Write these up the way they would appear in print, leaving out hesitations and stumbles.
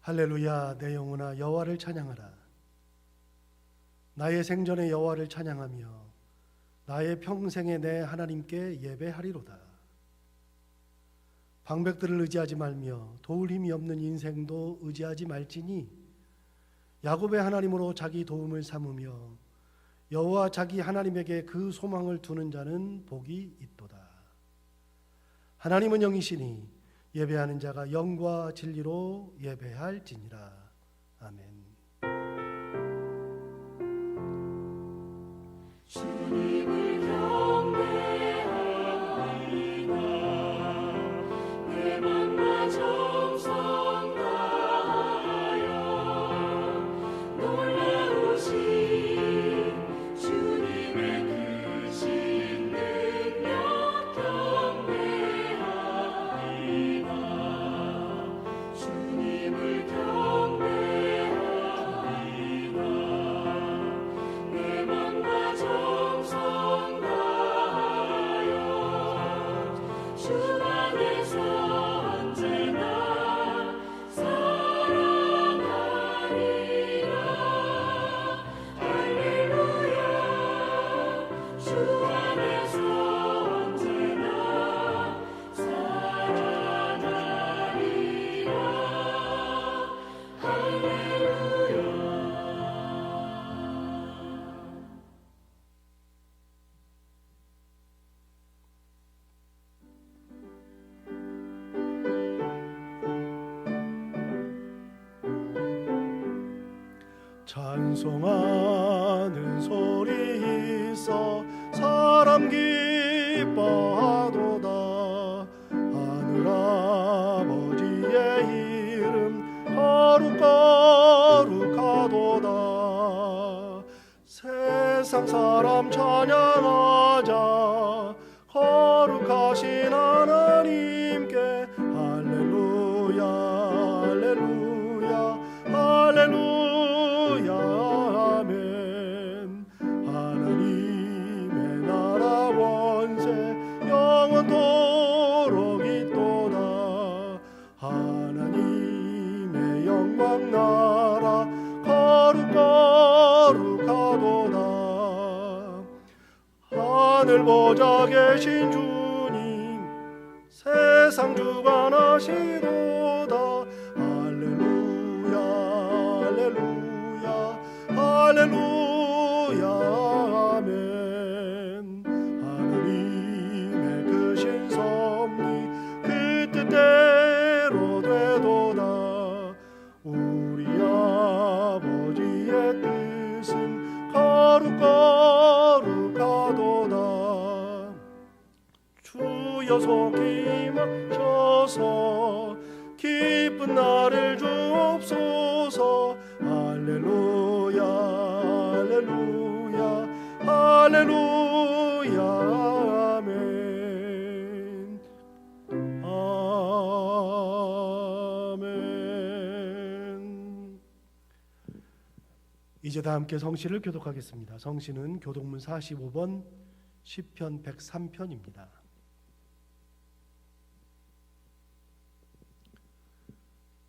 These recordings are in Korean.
할렐루야. 내 영혼아 여호와를 찬양하라. 나의 생전에 여호와를 찬양하며 나의 평생에 내 하나님께 예배하리로다. 방백들을 의지하지 말며 도울 힘이 없는 인생도 의지하지 말지니 야곱의 하나님으로 자기 도움을 삼으며 여호와 자기 하나님에게 그 소망을 두는 자는 복이 있도다. 하나님은 영이시니 예배하는 자가 영과 진리로 예배할지니라. 아멘. 주님을 경배하리라. 내 맘과 정성 다하여 놀라우신 주님의 크신 능력 경배하리라. 주님을 경배하리라. 내 맘과 정성 다하여 주 안에서 언제나 살아가리라. 할렐루야. 주 안에서 언제나 살아가리라. 할렐루야. 찬송하는 소리 있어 사람 기뻐하도다. 하늘아버지의 이름 거룩거룩하도다. 세상 사람 찬양하자. 거룩하신 하나님께 할렐루야 할렐루야 할렐루야 아멘. 하나님의 나라 원세 영원토록 있도다. 하나님의 영광 나라 거룩거룩하도다. 하늘 보좌 계신 주님 세상 주관하시도다. 할렐루야 할렐루야 할렐루야 아멘. 하나님의 크신 섭리 그 뜻대로 되도다. 우리 아버지의 뜻은 거룩거룩하도다. 주여 속임하셔서 기쁜 날을 주옵소서. 할렐루야 할렐루야 할렐루야 아멘 아멘. 이제 다 함께 성시를 교독하겠습니다. 성시는 교독문 45번 시편 103편입니다.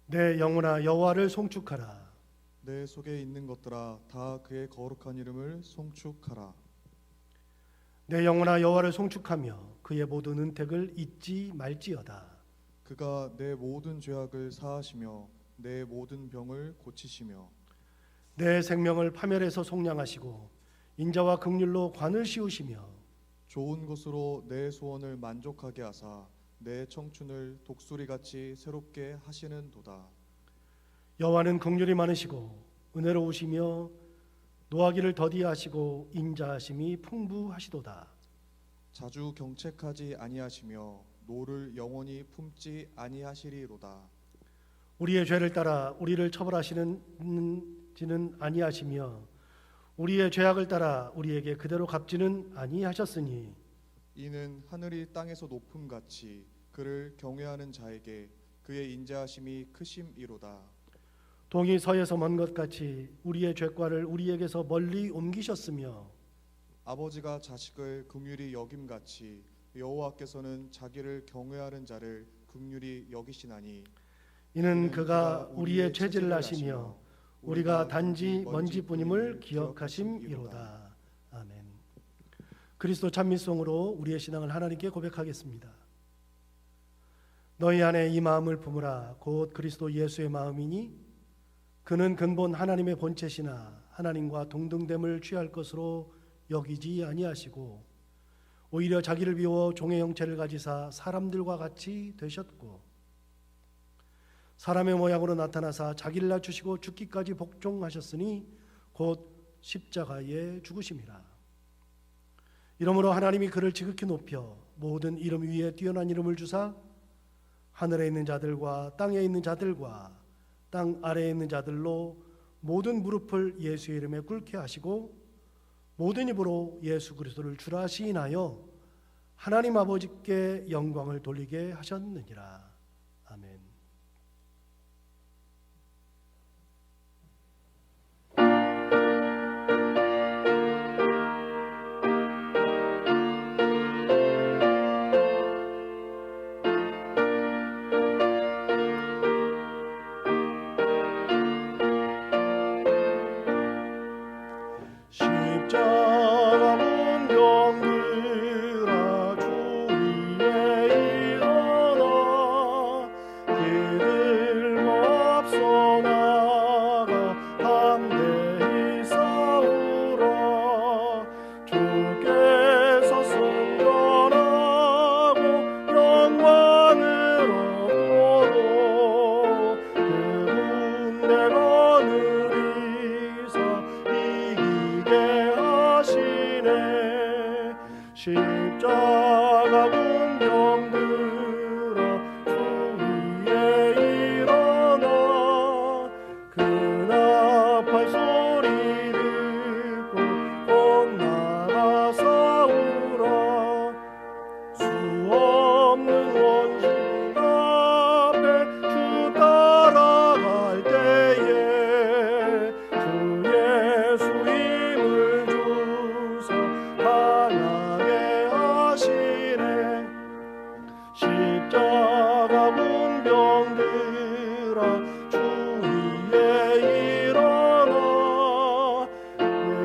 내 영혼아 여호와를 송축하라. 내 속에 있는 것들아 다 그의 거룩한 이름을 송축하라. 내 영혼아 여호와를 송축하며 그의 모든 은택을 잊지 말지어다. 그가 내 모든 죄악을 사하시며 내 모든 병을 고치시며 내 생명을 파멸해서 속량하시고 인자와 긍휼로 관을 씌우시며 좋은 것으로 내 소원을 만족하게 하사 내 청춘을 독수리같이 새롭게 하시는 도다. 여호와는 긍휼이 많으시고 은혜로우시며 노하기를 더디하시고 인자하심이 풍부하시도다. 자주 경책하지 아니하시며 노를 영원히 품지 아니하시리로다. 우리의 죄를 따라 우리를 처벌하시는지는 아니하시며 우리의 죄악을 따라 우리에게 그대로 갚지는 아니하셨으니 이는 하늘이 땅에서 높음같이 그를 경외하는 자에게 그의 인자하심이 크심이로다. 동이 서에서 먼 것 같이 우리의 죄과를 우리에게서 멀리 옮기셨으며 아버지가 자식을 긍휼히 여김같이 여호와께서는 자기를 경외하는 자를 긍휼히 여기시나니 이는 그가 우리의 죄를 아시며 우리가 단지 먼지뿐임을 기억하심이로다. 아멘. 그리스도 찬미송으로 우리의 신앙을 하나님께 고백하겠습니다. 너희 안에 이 마음을 품으라. 곧 그리스도 예수의 마음이니 그는 근본 하나님의 본체시나 하나님과 동등됨을 취할 것으로 여기지 아니하시고 오히려 자기를 비워 종의 형체를 가지사 사람들과 같이 되셨고 사람의 모양으로 나타나사 자기를 낮추시고 죽기까지 복종하셨으니 곧 십자가에 죽으심이라. 이러므로 하나님이 그를 지극히 높여 모든 이름 위에 뛰어난 이름을 주사 하늘에 있는 자들과 땅에 있는 자들과 땅 아래에 있는 자들로 모든 무릎을 예수의 이름에 꿇게 하시고 모든 입으로 예수 그리스도를 주라 시인하여 하나님 아버지께 영광을 돌리게 하셨느니라. 아멘. 십자가 문병들아 주 위에 일어나 길들고 앞서 나가 담대히 싸우라. 주께서 승천하고 영광을 얻도록 그분 내가 누리사 이기게 하시네. 십자가 군병들아 주 위에 일어나 그나팔 소리 듣고 곧 나가 싸우라. 수 없는 원수 앞에 주 따라갈 때에 주 예수 힘을 주사 강하게 하시네. 십자가 문병들아 주 위에 일어나 내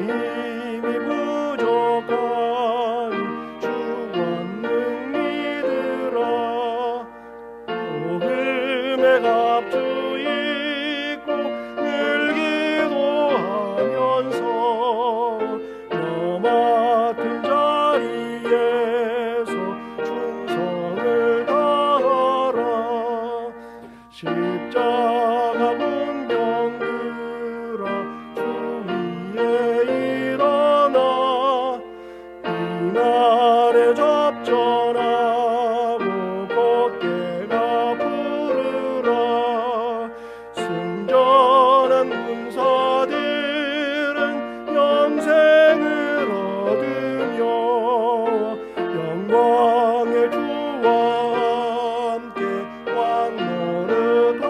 힘이 부족하니 주 권능 믿으라. 복음의 갑주 입고 늘 기도하면서 너 맡은 자리에서 충성을 다하라. 십자가 문병들아 주 위에 일어나 이날에 접전하고 곧게가 부르라. 승전한 군사들은 영생을 얻으며 영광의 주와 함께 왕노릇하리라.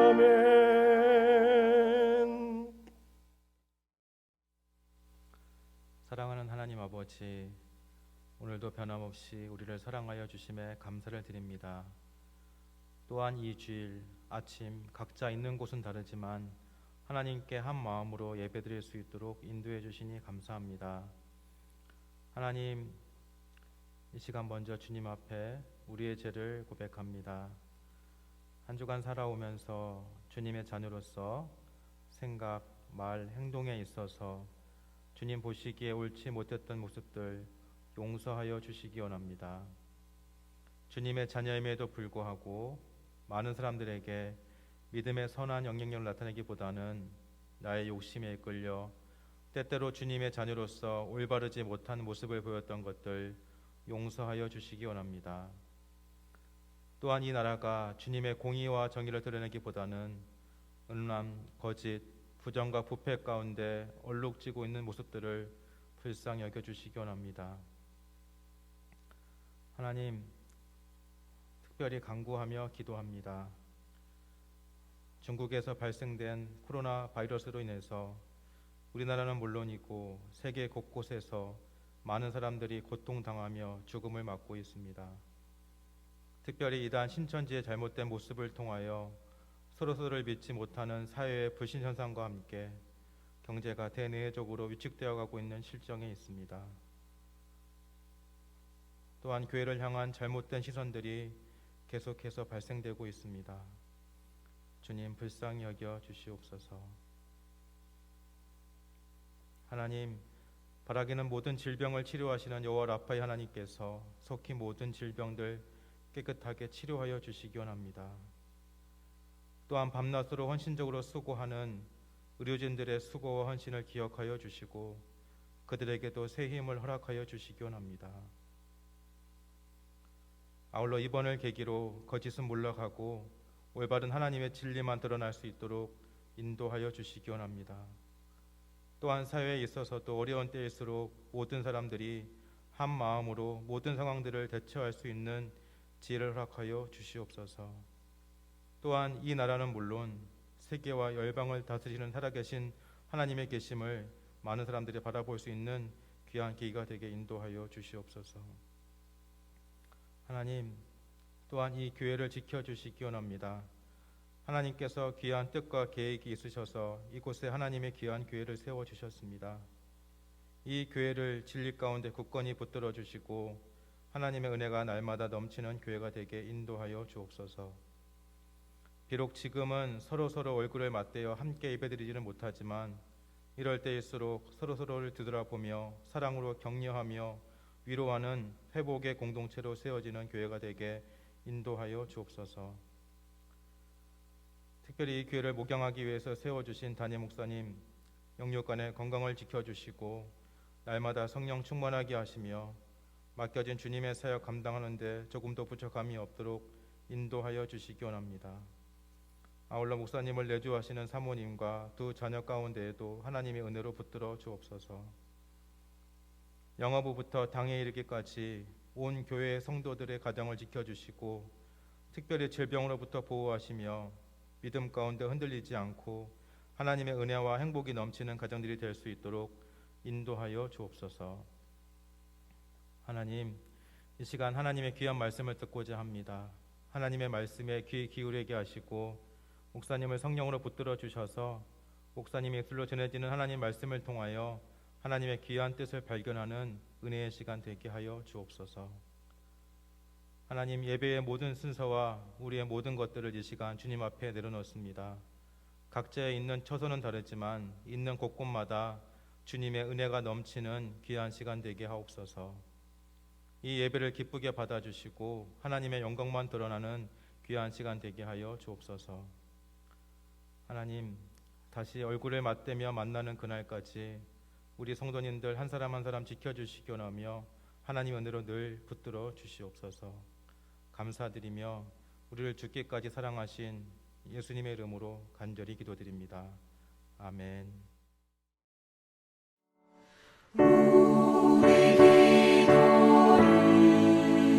아멘. 사랑하는 하나님 아버지, 오늘도 변함없이 우리를 사랑하여 주심에 감사를 드립니다. 또한 이 주일 아침 각자 있는 곳은 다르지만 하나님께 한 마음으로 예배드릴 수 있도록 인도해 주시니 감사합니다. 하나님, 이 시간 먼저 주님 앞에 우리의 죄를 고백합니다. 한 주간 살아오면서 주님의 자녀로서 생각, 말, 행동에 있어서 주님 보시기에 옳지 못했던 모습들 용서하여 주시기 원합니다. 주님의 자녀임에도 불구하고 많은 사람들에게 믿음의 선한 영향력을 나타내기보다는 나의 욕심에 이끌려 때때로 주님의 자녀로서 올바르지 못한 모습을 보였던 것들 용서하여 주시기 원합니다. 또한 이 나라가 주님의 공의와 정의를 드러내기보다는 음란, 거짓, 부정과 부패 가운데 얼룩지고 있는 모습들을 불쌍히 여겨주시기 원합니다. 하나님, 특별히 간구하며 기도합니다. 중국에서 발생된 코로나 바이러스로 인해서 우리나라는 물론이고 세계 곳곳에서 많은 사람들이 고통당하며 죽음을 맞고 있습니다. 특별히 이단 신천지의 잘못된 모습을 통하여 서로서로를 믿지 못하는 사회의 불신 현상과 함께 경제가 대내적으로 위축되어 가고 있는 실정에 있습니다. 또한 교회를 향한 잘못된 시선들이 계속해서 발생되고 있습니다. 주님 불쌍히 여겨 주시옵소서. 하나님, 바라기는 모든 질병을 치료하시는 여호와 라파의 하나님께서 속히 모든 질병들 깨끗하게 치료하여 주시기 원합니다. 또한 밤낮으로 헌신적으로 수고하는 의료진들의 수고와 헌신을 기억하여 주시고 그들에게도 새 힘을 허락하여 주시기 원합니다. 아울러 이번을 계기로 거짓은 물러가고 올바른 하나님의 진리만 드러날 수 있도록 인도하여 주시기 원합니다. 또한 사회에 있어서도 어려운 때일수록 모든 사람들이 한 마음으로 모든 상황들을 대처할 수 있는 지혜를 허락하여 주시옵소서. 또한 이 나라는 물론 세계와 열방을 다스리는 살아계신 하나님의 계심을 많은 사람들이 바라볼 수 있는 귀한 계기가 되게 인도하여 주시옵소서. 하나님, 또한 이 교회를 지켜주시기 원합니다. 하나님께서 귀한 뜻과 계획이 있으셔서 이곳에 하나님의 귀한 교회를 세워주셨습니다. 이 교회를 진리 가운데 굳건히 붙들어 주시고 하나님의 은혜가 날마다 넘치는 교회가 되게 인도하여 주옵소서. 비록 지금은 서로서로 얼굴을 맞대어 함께 예배드리지는 못하지만 이럴 때일수록 서로서로를 뒤돌아보며 사랑으로 격려하며 위로하는 회복의 공동체로 세워지는 교회가 되게 인도하여 주옵소서. 특별히 이 교회를 목양하기 위해서 세워주신 담임 목사님 영육간의 건강을 지켜주시고 날마다 성령 충만하게 하시며 맡겨진 주님의 사역 감당하는 데 조금도 부족함이 없도록 인도하여 주시기 원합니다. 아울러 목사님을 내주하시는 사모님과 두 자녀 가운데에도 하나님의 은혜로 붙들어 주옵소서. 영어부부터 당에 이르기까지 온 교회의 성도들의 가정을 지켜주시고 특별히 질병으로부터 보호하시며 믿음 가운데 흔들리지 않고 하나님의 은혜와 행복이 넘치는 가정들이 될 수 있도록 인도하여 주옵소서. 하나님, 이 시간 하나님의 귀한 말씀을 듣고자 합니다. 하나님의 말씀에 귀 기울이게 하시고 목사님을 성령으로 붙들어 주셔서 목사님의 입술로 전해지는 하나님 말씀을 통하여 하나님의 귀한 뜻을 발견하는 은혜의 시간 되게 하여 주옵소서. 하나님, 예배의 모든 순서와 우리의 모든 것들을 이 시간 주님 앞에 내려놓습니다. 각자의 있는 처소는 다르지만 있는 곳곳마다 주님의 은혜가 넘치는 귀한 시간 되게 하옵소서. 이 예배를 기쁘게 받아주시고 하나님의 영광만 드러나는 귀한 시간 되게 하여 주옵소서. 하나님, 다시 얼굴을 맞대며 만나는 그날까지 우리 성도님들 한 사람 한 사람 지켜주시기 원하며 하나님 은혜로 늘 붙들어 주시옵소서. 감사드리며 우리를 죽기까지 사랑하신 예수님의 이름으로 간절히 기도드립니다. 아멘. 우리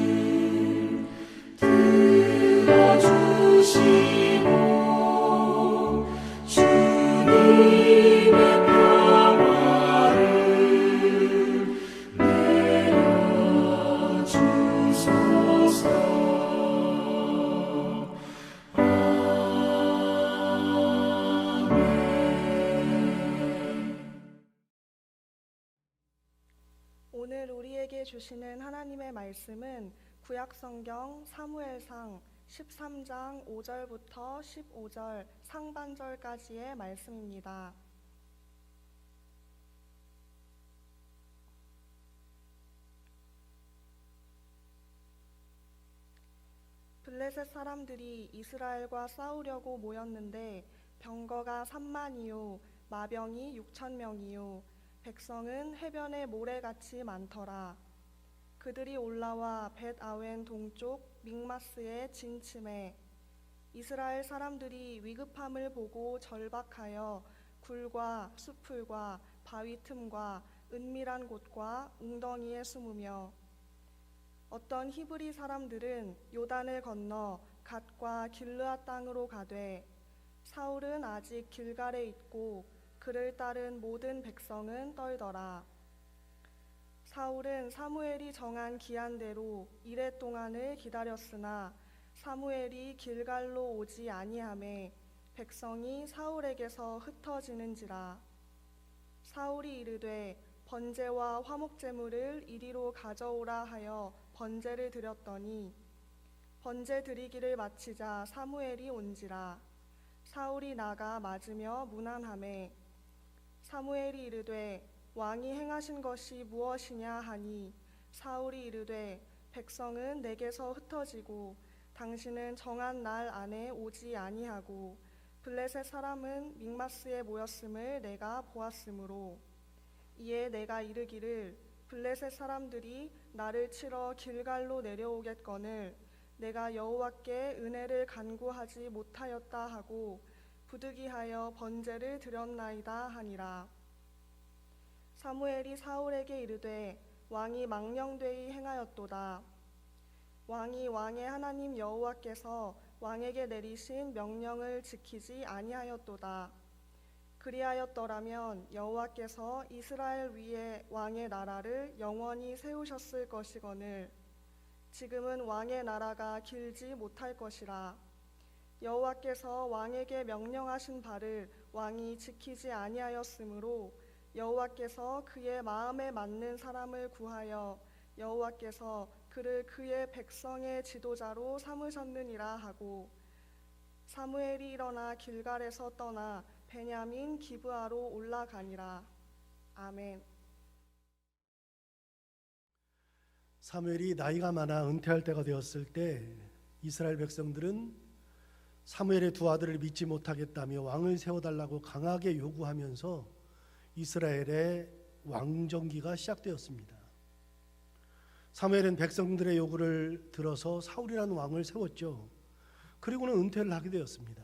기도를 들어주시고 주님의 평화를 내려주소서. 오늘 우리에게 주시는 하나님의 말씀은 구약성경 사무엘상 13장 5절부터 15절 상반절까지의 말씀입니다. 블레셋 사람들이 이스라엘과 싸우려고 모였는데 병거가 3만이요 마병이 6,000명이요 백성은 해변의 모래같이 많더라. 그들이 올라와 벳아웬 동쪽 믹마스에 진침해 이스라엘 사람들이 위급함을 보고 절박하여 굴과 수풀과 바위 틈과 은밀한 곳과 웅덩이에 숨으며 어떤 히브리 사람들은 요단을 건너 갓과 길르앗 땅으로 가되 사울은 아직 길갈에 있고 그를 따른 모든 백성은 떨더라. 사울은 사무엘이 정한 기한대로 이레 동안을 기다렸으나 사무엘이 길갈로 오지 아니하매 백성이 사울에게서 흩어지는지라. 사울이 이르되 번제와 화목제물을 이리로 가져오라 하여 번제를 드렸더니 번제 드리기를 마치자 사무엘이 온지라. 사울이 나가 맞으며 문안하매 사무엘이 이르되 왕이 행하신 것이 무엇이냐 하니 사울이 이르되 백성은 내게서 흩어지고 당신은 정한 날 안에 오지 아니하고 블레셋 사람은 믹마스에 모였음을 내가 보았으므로 이에 내가 이르기를 블레셋 사람들이 나를 치러 길갈로 내려오겠거늘 내가 여호와께 은혜를 간구하지 못하였다 하고 부득이하여 번제를 드렸나이다 하니라. 사무엘이 사울에게 이르되 왕이 망령되이 행하였도다. 왕이 왕의 하나님 여호와께서 왕에게 내리신 명령을 지키지 아니하였도다. 그리하였더라면 여호와께서 이스라엘 위에 왕의 나라를 영원히 세우셨을 것이거늘 지금은 왕의 나라가 길지 못할 것이라. 여호와께서 왕에게 명령하신 바를 왕이 지키지 아니하였으므로 여호와께서 그의 마음에 맞는 사람을 구하여 여호와께서 그를 그의 백성의 지도자로 삼으셨느니라 하고 사무엘이 일어나 길갈에서 떠나 베냐민 기브아로 올라가니라. 아멘. 사무엘이 나이가 많아 은퇴할 때가 되었을 때 이스라엘 백성들은 사무엘의 두 아들을 믿지 못하겠다며 왕을 세워달라고 강하게 요구하면서 이스라엘의 왕정기가 시작되었습니다. 사무엘은 백성들의 요구를 들어서 사울이라는 왕을 세웠죠. 그리고는 은퇴를 하게 되었습니다.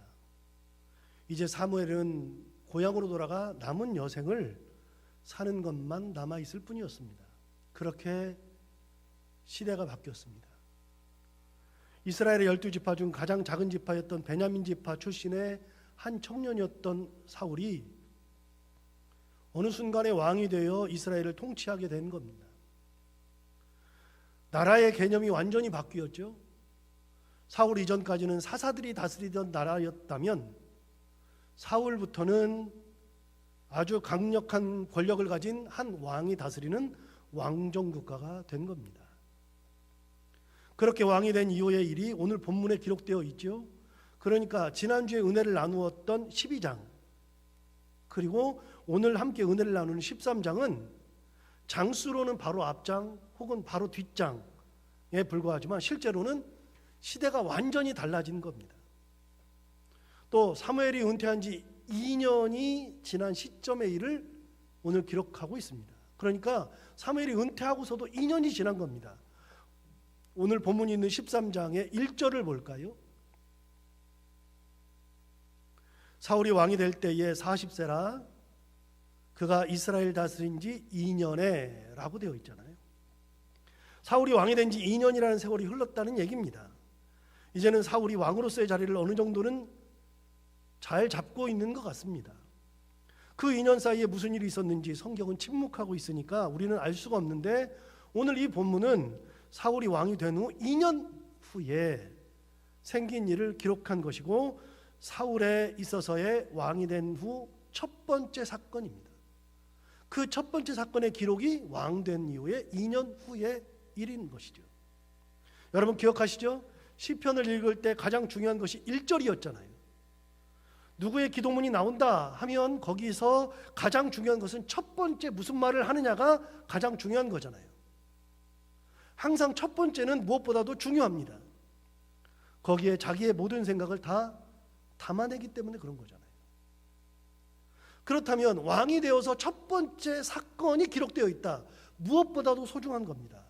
이제 사무엘은 고향으로 돌아가 남은 여생을 사는 것만 남아 있을 뿐이었습니다. 그렇게 시대가 바뀌었습니다. 이스라엘의 12지파 중 가장 작은 지파였던 베냐민 지파 출신의 한 청년이었던 사울이 어느 순간에 왕이 되어 이스라엘을 통치하게 된 겁니다. 나라의 개념이 완전히 바뀌었죠. 사울 이전까지는 사사들이 다스리던 나라였다면 사울부터는 아주 강력한 권력을 가진 한 왕이 다스리는 왕정국가가 된 겁니다. 그렇게 왕이 된 이후의 일이 오늘 본문에 기록되어 있죠. 그러니까 지난주에 은혜를 나누었던 12장 그리고 오늘 함께 은혜를 나누는 13장은 장수로는 바로 앞장 혹은 바로 뒷장에 불과하지만 실제로는 시대가 완전히 달라진 겁니다. 또 사무엘이 은퇴한 지 2년이 지난 시점의 일을 오늘 기록하고 있습니다. 그러니까 사무엘이 은퇴하고서도 2년이 지난 겁니다. 오늘 본문이 있는 13장의 1절을 볼까요? 사울이 왕이 될 때에 40세라 그가 이스라엘 다스린 지 2년에 라고 되어 있잖아요. 사울이 왕이 된 지 2년이라는 세월이 흘렀다는 얘기입니다. 이제는 사울이 왕으로서의 자리를 어느 정도는 잘 잡고 있는 것 같습니다. 그 2년 사이에 무슨 일이 있었는지 성경은 침묵하고 있으니까 우리는 알 수가 없는데 오늘 이 본문은 사울이 왕이 된 후 2년 후에 생긴 일을 기록한 것이고 사울에 있어서의 왕이 된 후 첫 번째 사건입니다. 그 첫 번째 사건의 기록이 왕 된 이후에 2년 후의 일인 것이죠. 여러분 기억하시죠? 시편을 읽을 때 가장 중요한 것이 1절이었잖아요. 누구의 기도문이 나온다 하면 거기서 가장 중요한 것은 첫 번째 무슨 말을 하느냐가 가장 중요한 거잖아요. 항상 첫 번째는 무엇보다도 중요합니다. 거기에 자기의 모든 생각을 다 담아내기 때문에 그런 거잖아요. 그렇다면 왕이 되어서 첫 번째 사건이 기록되어 있다. 무엇보다도 소중한 겁니다.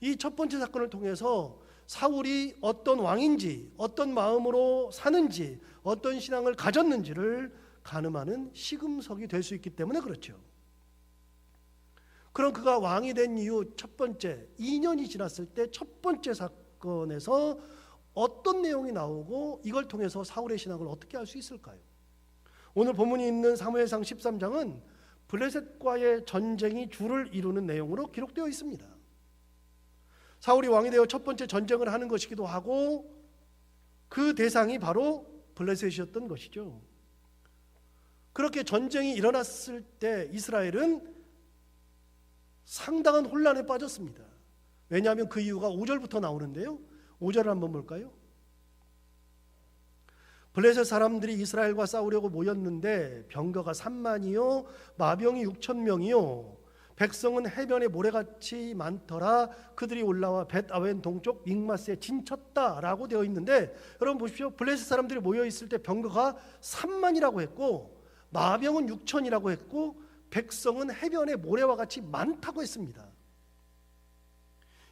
이 첫 번째 사건을 통해서 사울이 어떤 왕인지, 어떤 마음으로 사는지, 어떤 신앙을 가졌는지를 가늠하는 시금석이 될 수 있기 때문에 그렇죠. 그럼 그가 왕이 된 이후 첫 번째 2년이 지났을 때 첫 번째 사건에서 어떤 내용이 나오고 이걸 통해서 사울의 신앙을 어떻게 알 수 있을까요? 오늘 본문이 있는 사무엘상 13장은 블레셋과의 전쟁이 주를 이루는 내용으로 기록되어 있습니다. 사울이 왕이 되어 첫 번째 전쟁을 하는 것이기도 하고 그 대상이 바로 블레셋이었던 것이죠. 그렇게 전쟁이 일어났을 때 이스라엘은 상당한 혼란에 빠졌습니다. 왜냐하면 그 이유가 5절부터 나오는데요. 5절을 한번 볼까요? 블레셋 사람들이 이스라엘과 싸우려고 모였는데 병거가 3만이요 마병이 6,000명이요 백성은 해변에 모래같이 많더라. 그들이 올라와 벳아웬 동쪽 믹마스에 진쳤다라고 되어 있는데, 여러분 보십시오. 블레셋 사람들이 모여 있을 때 병거가 3만이라고 했고 마병은 6천이라고 했고 백성은 해변에 모래와 같이 많다고 했습니다.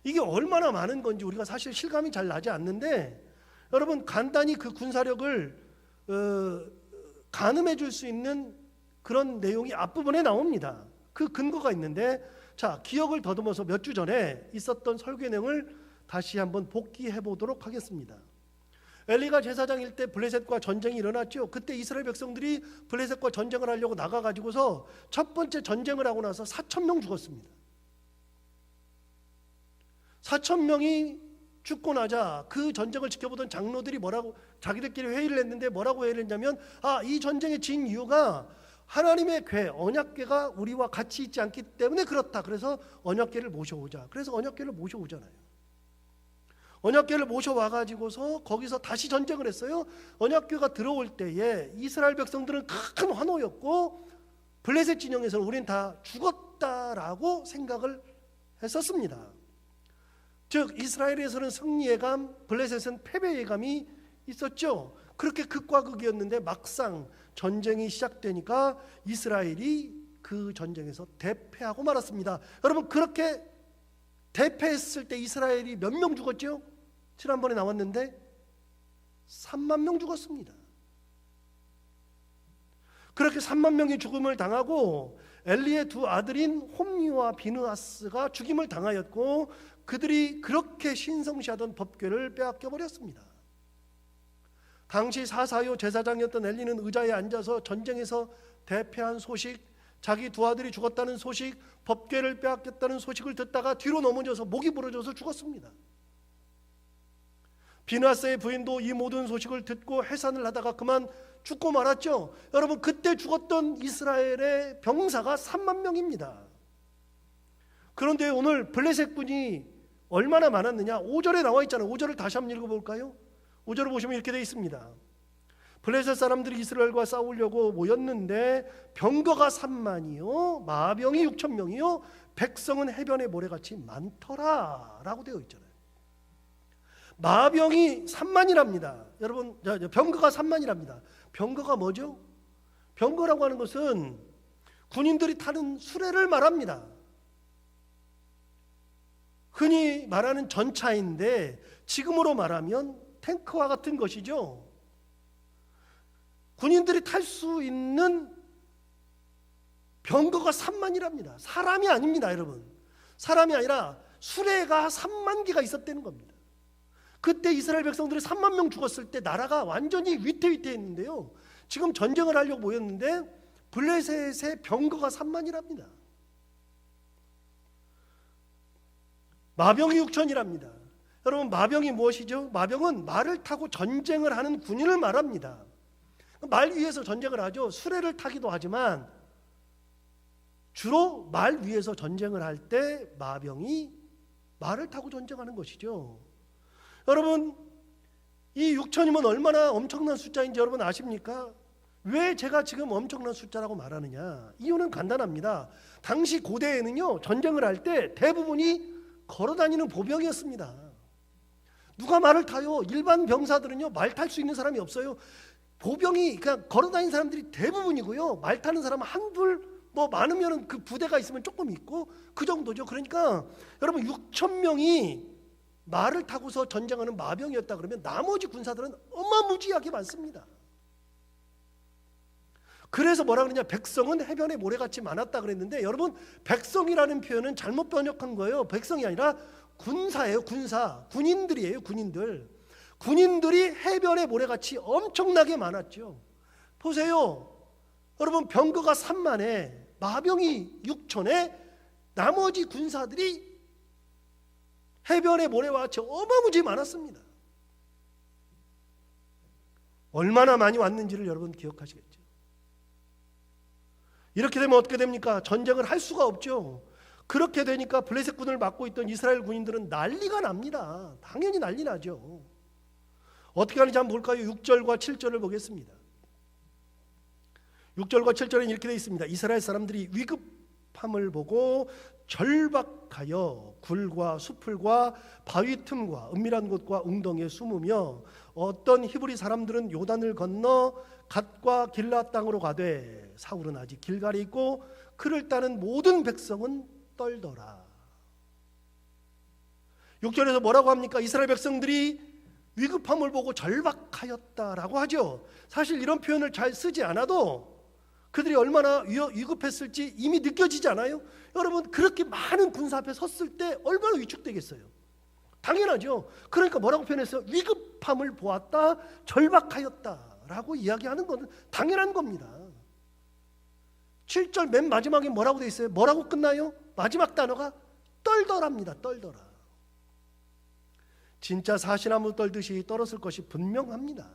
이게 얼마나 많은 건지 우리가 사실 실감이 잘 나지 않는데, 여러분 간단히 그 군사력을 가늠해 줄 수 있는 그런 내용이 앞부분에 나옵니다. 그 근거가 있는데, 자, 기억을 더듬어서 몇 주 전에 있었던 설교 내용을 다시 한번 복기해 보도록 하겠습니다. 엘리가 제사장일 때 블레셋과 전쟁이 일어났죠. 그때 이스라엘 백성들이 블레셋과 전쟁을 하려고 나가가지고서 첫 번째 전쟁을 하고 나서 4,000명 죽었습니다. 4,000명이 죽고 나자 그 전쟁을 지켜보던 장로들이 뭐라고, 자기들끼리 회의를 했는데 뭐라고 회의를 했냐면, 이 전쟁에 진 이유가 하나님의 궤, 언약궤가 우리와 같이 있지 않기 때문에 그렇다. 그래서 언약궤를 모셔오자. 그래서 언약궤를 모셔오잖아요. 언약궤를 모셔와가지고서 거기서 다시 전쟁을 했어요. 언약궤가 들어올 때에 이스라엘 백성들은 큰 환호였고 블레셋 진영에서는 우린 다 죽었다라고 생각을 했었습니다. 즉 이스라엘에서는 승리예감, 블레셋은 패배예감이 있었죠. 그렇게 극과 극이었는데 막상 전쟁이 시작되니까 이스라엘이 그 전쟁에서 대패하고 말았습니다. 여러분 그렇게 대패했을 때 이스라엘이 몇 명 죽었죠? 지난번에 나왔는데 3만 명 죽었습니다. 그렇게 3만 명이 죽음을 당하고 엘리의 두 아들인 홈리와 비느하스가 죽임을 당하였고 그들이 그렇게 신성시하던 법궤를 빼앗겨 버렸습니다. 당시 사사요 제사장이었던 엘리는 의자에 앉아서 전쟁에서 대패한 소식, 자기 두 아들이 죽었다는 소식, 법궤를 빼앗겼다는 소식을 듣다가 뒤로 넘어져서 목이 부러져서 죽었습니다. 비느하스의 부인도 이 모든 소식을 듣고 해산을 하다가 그만 죽고 말았죠. 여러분 그때 죽었던 이스라엘의 병사가 3만 명입니다. 그런데 오늘 블레셋 군이 얼마나 많았느냐? 5절에 나와 있잖아요. 5절을 다시 한번 읽어볼까요? 5절을 보시면 이렇게 되어 있습니다. 블레셋 사람들이 이스라엘과 싸우려고 모였는데 병거가 3만이요 마병이 6,000명이요 백성은 해변의 모래같이 많더라 라고 되어 있잖아요. 마병이 3만이랍니다. 여러분 병거가 3만이랍니다. 병거가 뭐죠? 병거라고 하는 것은 군인들이 타는 수레를 말합니다. 흔히 말하는 전차인데 지금으로 말하면 탱크와 같은 것이죠. 군인들이 탈 수 있는 병거가 3만이랍니다. 사람이 아닙니다, 여러분. 사람이 아니라 수레가 3만 개가 있었다는 겁니다. 그때 이스라엘 백성들이 3만 명 죽었을 때 나라가 완전히 위태위태했는데요. 지금 전쟁을 하려고 모였는데 블레셋의 병거가 3만이랍니다. 마병이 6천이랍니다. 여러분 마병이 무엇이죠? 마병은 말을 타고 전쟁을 하는 군인을 말합니다. 말 위에서 전쟁을 하죠. 수레를 타기도 하지만 주로 말 위에서 전쟁을 할 때 마병이 말을 타고 전쟁하는 것이죠. 여러분 이 6천이면 얼마나 엄청난 숫자인지 여러분 아십니까? 왜 제가 지금 엄청난 숫자라고 말하느냐? 이유는 간단합니다. 당시 고대에는요 전쟁을 할 때 대부분이 걸어다니는 보병이었습니다. 누가 말을 타요? 일반 병사들은요 말 탈 수 있는 사람이 없어요. 보병이 그냥 걸어다니는 사람들이 대부분이고요. 말 타는 사람은 한둘, 뭐 많으면 그 부대가 있으면 조금 있고 그 정도죠. 그러니까 여러분 6천 명이 말을 타고서 전쟁하는 마병이었다 그러면 나머지 군사들은 어마무지하게 많습니다. 그래서 뭐라 그러냐? 백성은 해변에 모래같이 많았다 그랬는데 여러분 백성이라는 표현은 잘못 번역한 거예요. 백성이 아니라 군사예요. 군사. 군인들이에요. 군인들. 군인들이 해변에 모래같이 엄청나게 많았죠. 보세요. 여러분 병거가 3만에 마병이 6천에 나머지 군사들이 해변의 모래와 같이 어마무지 많았습니다. 얼마나 많이 왔는지를 여러분 기억하시겠죠. 이렇게 되면 어떻게 됩니까? 전쟁을 할 수가 없죠. 그렇게 되니까 블레셋군을 맡고 있던 이스라엘 군인들은 난리가 납니다. 당연히 난리 나죠. 어떻게 하는지 한번 볼까요? 6절과 7절을 보겠습니다. 6절과 7절에는 이렇게 되어 있습니다. 이스라엘 사람들이 위급함을 보고 절박하여 굴과 수풀과 바위 틈과 은밀한 곳과 웅덩이에 숨으며 어떤 히브리 사람들은 요단을 건너 갓과 길라 땅으로 가되 사울은 아직 길갈에 있고 그를 따른 모든 백성은 떨더라. 6절에서 뭐라고 합니까? 이스라엘 백성들이 위급함을 보고 절박하였다라고 하죠. 사실 이런 표현을 잘 쓰지 않아도 그들이 얼마나 위급했을지 이미 느껴지지 않아요? 여러분, 그렇게 많은 군사 앞에 섰을 때 얼마나 위축되겠어요? 당연하죠. 그러니까 뭐라고 표현했어요? 위급함을 보았다, 절박하였다라고 이야기하는 것은 당연한 겁니다. 7절 맨 마지막에 뭐라고 돼 있어요? 뭐라고 끝나요? 마지막 단어가 떨더랍니다. 떨더라. 진짜 사시나무 떨듯이 떨었을 것이 분명합니다.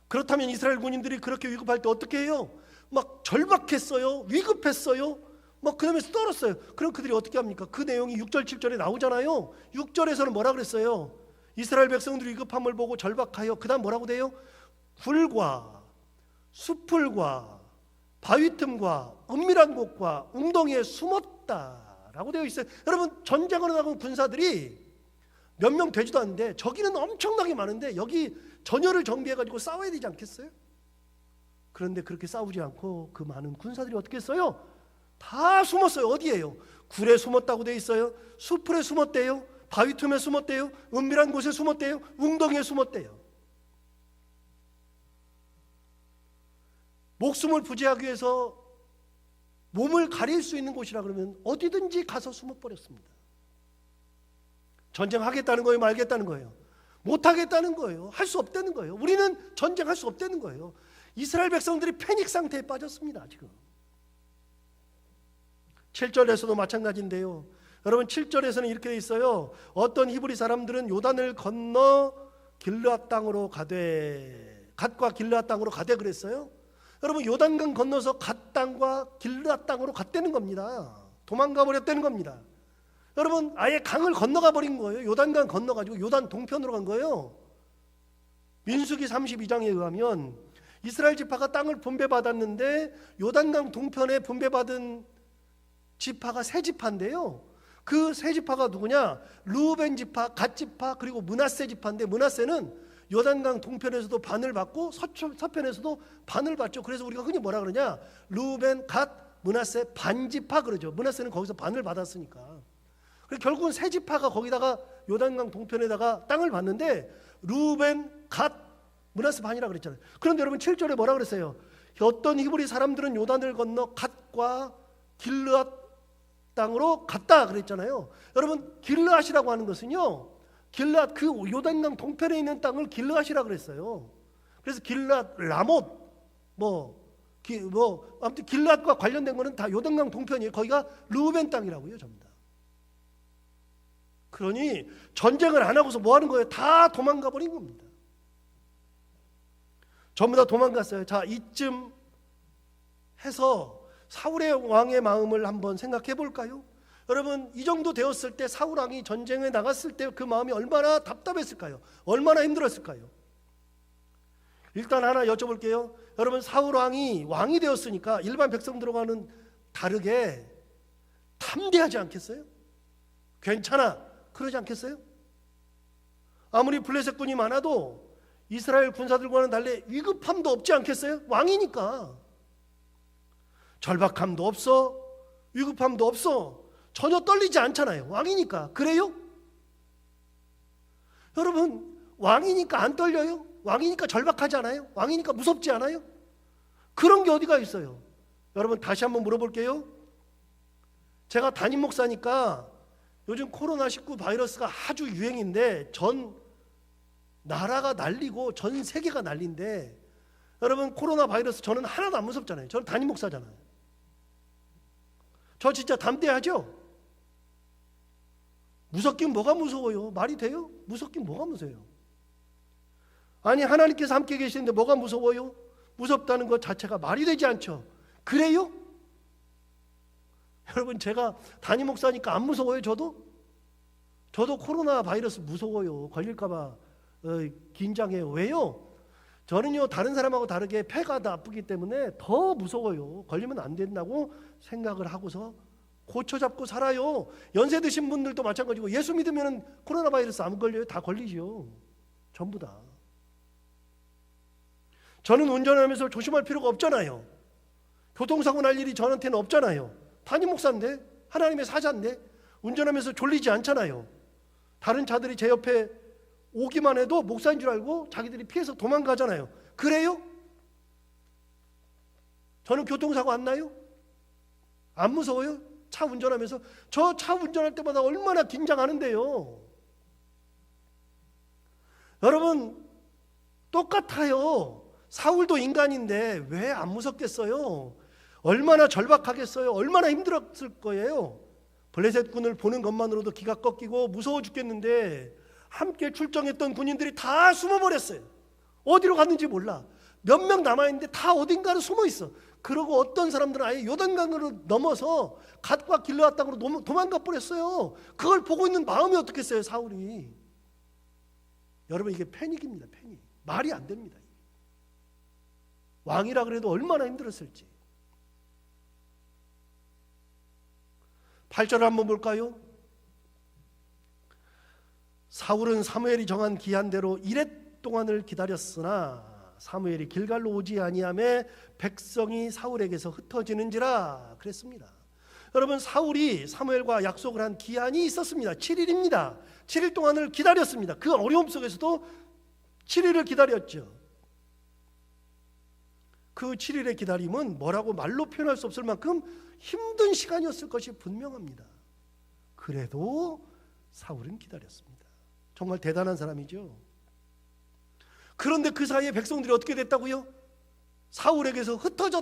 그렇다면 이스라엘 군인들이 그렇게 위급할 때 어떻게 해요? 막 절박했어요. 위급했어요. 막 그러면서 떨었어요. 그럼 그들이 어떻게 합니까? 그 내용이 6절 7절에 나오잖아요. 6절에서는 뭐라 그랬어요? 이스라엘 백성들이 위급함을 보고 절박하여 그 다음 뭐라고 돼요? 굴과 수풀과 바위 틈과 은밀한 곳과 웅덩이에 숨었다라고 되어 있어요. 여러분, 전쟁을 나간 군사들이 몇 명 되지도 않는데 저기는 엄청나게 많은데 여기 전열을 정비해가지고 싸워야 되지 않겠어요? 그런데 그렇게 싸우지 않고 그 많은 군사들이 어떻게 했어요? 다 숨었어요. 어디에요? 굴에 숨었다고 되어 있어요. 수풀에 숨었대요. 바위 틈에 숨었대요. 은밀한 곳에 숨었대요. 웅덩이에 숨었대요. 목숨을 부지하기 위해서 몸을 가릴 수 있는 곳이라 그러면 어디든지 가서 숨어버렸습니다. 전쟁하겠다는 거예요? 말겠다는 거예요? 못하겠다는 거예요? 할 수 없다는 거예요? 우리는 전쟁할 수 없다는 거예요. 이스라엘 백성들이 패닉 상태에 빠졌습니다. 지금 7절에서도 마찬가지인데요. 여러분, 7절에서는 이렇게 돼 있어요. 어떤 히브리 사람들은 요단을 건너 길르앗 땅으로 가되, 갓과 길르앗 땅으로 가되 그랬어요. 여러분, 요단강 건너서 갓 땅과 길르앗 땅으로 갔다는 겁니다. 도망가 버렸다는 겁니다. 여러분, 아예 강을 건너가 버린 거예요. 요단강 건너가지고 요단 동편으로 간 거예요. 민수기 32장에 의하면 이스라엘 지파가 땅을 분배받았는데 요단강 동편에 분배받은 지파가 세 지파인데요. 그 세 지파가 누구냐? 르우벤 지파, 갓 지파, 그리고 므낫세 지파인데 므낫세는 요단강 동편에서도 반을 받고 서편에서도 반을 받죠. 그래서 우리가 흔히 뭐라 그러냐? 르우벤, 갓, 므낫세 반지파 그러죠. 므낫세는 거기서 반을 받았으니까. 결국은 세 지파가 거기다가 요단강 동편에다가 땅을 받는데 르우벤, 갓, 므낫세 반이라 그랬잖아요. 그런데 여러분 7절에 뭐라 그랬어요? 어떤 히브리 사람들은 요단을 건너 갓과 길르앗 땅으로 갔다 그랬잖아요. 여러분, 길르앗이라고 하는 것은요, 길르앗 그 요단강 동편에 있는 땅을 길르앗이라 그랬어요. 그래서 길르앗, 라못, 아무튼 길르앗과 관련된 거는 다 요단강 동편이에요. 거기가 르우벤 땅이라고요, 전부 다. 그러니 전쟁을 안 하고서 뭐 하는 거예요? 다 도망가 버린 겁니다. 전부 다 도망갔어요. 자, 이쯤 해서 사울의 왕의 마음을 한번 생각해 볼까요? 여러분, 이 정도 되었을 때 사울 왕이 전쟁에 나갔을 때 그 마음이 얼마나 답답했을까요? 얼마나 힘들었을까요? 일단 하나 여쭤볼게요. 여러분, 사울 왕이 되었으니까 일반 백성들과는 다르게 탐대하지 않겠어요? 괜찮아, 그러지 않겠어요? 아무리 블레셋군이 많아도 이스라엘 군사들과는 달리 위급함도 없지 않겠어요? 왕이니까. 절박함도 없어, 위급함도 없어, 전혀 떨리지 않잖아요. 왕이니까. 그래요? 여러분, 왕이니까 안 떨려요? 왕이니까 절박하지 않아요? 왕이니까 무섭지 않아요? 그런 게 어디가 있어요? 여러분, 다시 한번 물어볼게요. 제가 담임 목사니까 요즘 코로나19 바이러스가 아주 유행인데 전 나라가 난리고 전 세계가 난리인데, 여러분, 코로나 바이러스 저는 하나도 안 무섭잖아요. 저는 담임 목사잖아요. 저 진짜 담대하죠? 무섭긴 뭐가 무서워요? 말이 돼요? 무섭긴 뭐가 무서워요? 아니 하나님께서 함께 계시는데 뭐가 무서워요? 무섭다는 것 자체가 말이 되지 않죠. 그래요? 여러분 제가 담임 목사니까 안 무서워요? 저도 코로나 바이러스 무서워요. 걸릴까 봐 긴장해요. 왜요? 저는요 다른 사람하고 다르게 폐가 다 아프기 때문에 더 무서워요. 걸리면 안 된다고 생각을 하고서 고쳐 잡고 살아요. 연세 드신 분들도 마찬가지고 예수 믿으면 코로나 바이러스 안 걸려요? 다 걸리죠. 전부 다. 저는 운전하면서 조심할 필요가 없잖아요. 교통사고 날 일이 저한테는 없잖아요. 담임 목사인데 하나님의 사자인데 운전하면서 졸리지 않잖아요. 다른 차들이 제 옆에 오기만 해도 목사인 줄 알고 자기들이 피해서 도망가잖아요. 그래요? 저는 교통사고 안 나요? 안 무서워요? 차 운전하면서 저 차 운전할 때마다 얼마나 긴장하는데요. 여러분 똑같아요. 사울도 인간인데 왜 안 무섭겠어요? 얼마나 절박하겠어요? 얼마나 힘들었을 거예요. 블레셋 군을 보는 것만으로도 기가 꺾이고 무서워 죽겠는데 함께 출정했던 군인들이 다 숨어버렸어요. 어디로 갔는지 몰라. 몇 명 남아있는데 다 어딘가로 숨어있어. 그러고 어떤 사람들은 아예 요단강으로 넘어서 갓과 길르앗 땅으로 도망가 버렸어요. 그걸 보고 있는 마음이 어떻겠어요, 사울이. 여러분 이게 패닉입니다. 패닉. 말이 안 됩니다. 왕이라 그래도 얼마나 힘들었을지. 8절을 한번 볼까요? 사울은 사무엘이 정한 기한대로 이렛 동안을 기다렸으나 사무엘이 길갈로 오지 아니하매 백성이 사울에게서 흩어지는지라 그랬습니다. 여러분 사울이 사무엘과 약속을 한 기한이 있었습니다. 7일입니다. 7일 동안을 기다렸습니다. 그 어려움 속에서도 7일을 기다렸죠. 그 7일의 기다림은 뭐라고 말로 표현할 수 없을 만큼 힘든 시간이었을 것이 분명합니다. 그래도 사울은 기다렸습니다. 정말 대단한 사람이죠. 그런데 그 사이에 백성들이 어떻게 됐다고요? 사울에게서 흩어져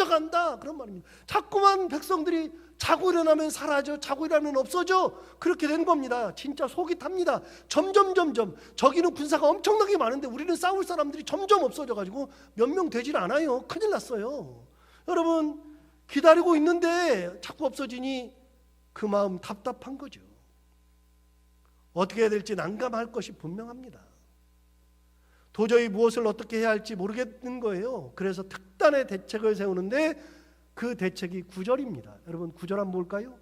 간다 그런 말입니다. 자꾸만 백성들이 자고 일어나면 사라져, 자고 일어나면 없어져. 그렇게 된 겁니다. 진짜 속이 탑니다. 점점 저기는 군사가 엄청나게 많은데 우리는 싸울 사람들이 점점 없어져가지고 몇 명 되질 않아요. 큰일 났어요. 여러분 기다리고 있는데 자꾸 없어지니 그 마음 답답한 거죠. 어떻게 해야 될지 난감할 것이 분명합니다. 도저히 무엇을 어떻게 해야 할지 모르겠는 거예요. 그래서 특단의 대책을 세우는데 그 대책이 9절입니다. 여러분 9절 한번 볼까요?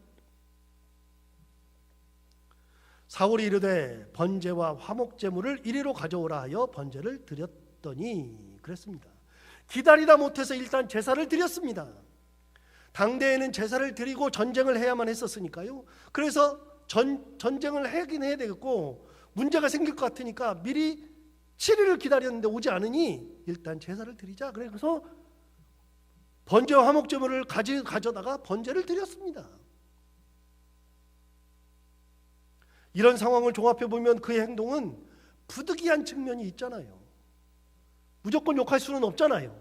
사울이 이르되 번제와 화목제물을 이리로 가져오라 하여 번제를 드렸더니 그랬습니다. 기다리다 못해서 일단 제사를 드렸습니다. 당대에는 제사를 드리고 전쟁을 해야만 했었으니까요. 그래서 전쟁을 하긴 해야 되겠고 문제가 생길 것 같으니까 미리 7일을 기다렸는데 오지 않으니 일단 제사를 드리자. 그래서 번제와 화목제물을 가져다가 번제를 드렸습니다. 이런 상황을 종합해 보면 그의 행동은 부득이한 측면이 있잖아요. 무조건 욕할 수는 없잖아요.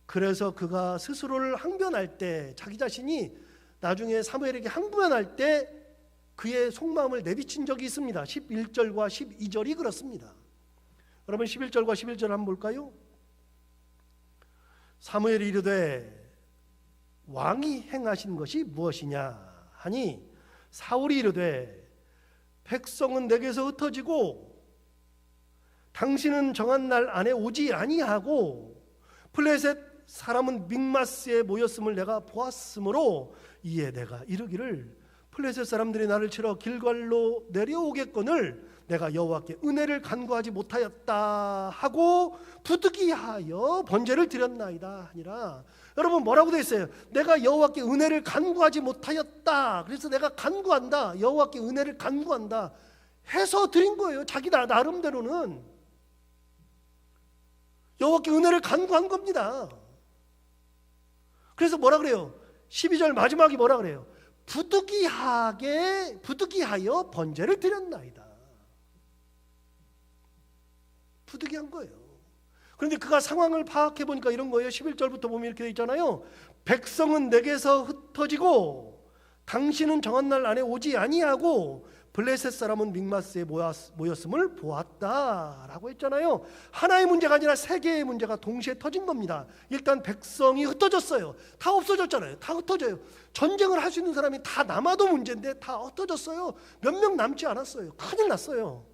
그래서 그가 스스로를 항변할 때 자기 자신이 나중에 사무엘에게 항변할 때 그의 속마음을 내비친 적이 있습니다. 11절과 12절이 그렇습니다. 여러분 11절과 11절 한번 볼까요? 사무엘이 이르되 왕이 행하신 것이 무엇이냐 하니 사울이 이르되 백성은 내게서 흩어지고 당신은 정한 날 안에 오지 아니하고 블레셋 사람은 믹마스에 모였음을 내가 보았으므로 이에 내가 이르기를 블레셋 사람들이 나를 치러 길갈로 내려오겠거늘 내가 여호와께 은혜를 간구하지 못하였다 하고 부득이하여 번제를 드렸나이다 하니라. 여러분 뭐라고 되어 있어요? 내가 여호와께 은혜를 간구하지 못하였다. 그래서 내가 간구한다. 여호와께 은혜를 간구한다 해서 드린 거예요. 자기 나름대로는 여호와께 은혜를 간구한 겁니다. 그래서 뭐라 그래요? 12절 마지막이 뭐라 그래요? 부득이하여 번제를 드렸나이다. 부득이한 거예요. 그런데 그가 상황을 파악해 보니까 이런 거예요. 11절부터 보면 이렇게 돼 있잖아요. 백성은 내게서 흩어지고 당신은 정한 날 안에 오지 아니하고 블레셋 사람은 믹마스에 모였음을 보았다라고 했잖아요. 하나의 문제가 아니라 세 개의 문제가 동시에 터진 겁니다. 일단 백성이 흩어졌어요. 다 없어졌잖아요. 다 흩어져요. 전쟁을 할 수 있는 사람이 다 남아도 문제인데 다 흩어졌어요. 몇 명 남지 않았어요. 큰일 났어요.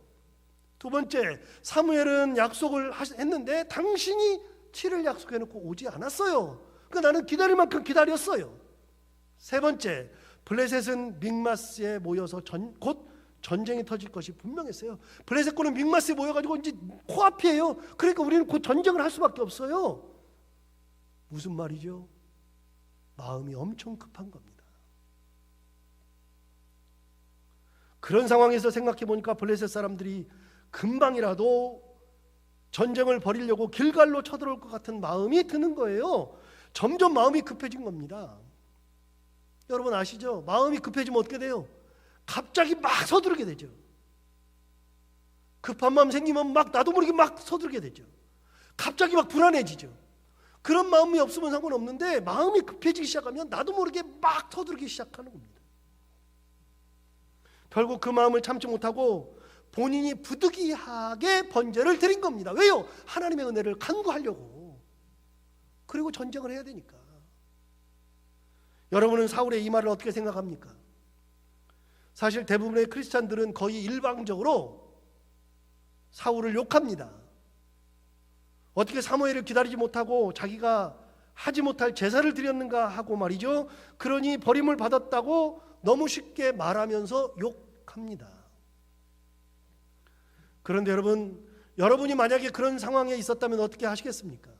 두 번째, 사무엘은 약속을 했는데 당신이 7일 약속해놓고 오지 않았어요. 그러니까 나는 기다릴 만큼 기다렸어요. 세 번째, 블레셋은 믹마스에 모여서 곧 전쟁이 터질 것이 분명했어요. 블레셋군은 믹마스에 모여가지고 이제 코앞이에요. 그러니까 우리는 곧 전쟁을 할 수밖에 없어요. 무슨 말이죠? 마음이 엄청 급한 겁니다. 그런 상황에서 생각해 보니까 블레셋 사람들이 금방이라도 전쟁을 벌이려고 길갈로 쳐들어올 것 같은 마음이 드는 거예요. 점점 마음이 급해진 겁니다. 여러분 아시죠? 마음이 급해지면 어떻게 돼요? 갑자기 막 서두르게 되죠. 급한 마음 생기면 막 나도 모르게 막 서두르게 되죠. 갑자기 막 불안해지죠. 그런 마음이 없으면 상관없는데 마음이 급해지기 시작하면 나도 모르게 막 서두르기 시작하는 겁니다. 결국 그 마음을 참지 못하고 본인이 부득이하게 번제를 드린 겁니다. 왜요? 하나님의 은혜를 간구하려고. 그리고 전쟁을 해야 되니까. 여러분은 사울의 이 말을 어떻게 생각합니까? 사실 대부분의 크리스찬들은 거의 일방적으로 사울을 욕합니다. 어떻게 사무엘을 기다리지 못하고 자기가 하지 못할 제사를 드렸는가 하고 말이죠. 그러니 버림을 받았다고 너무 쉽게 말하면서 욕합니다. 그런데 여러분이 만약에 그런 상황에 있었다면 어떻게 하시겠습니까?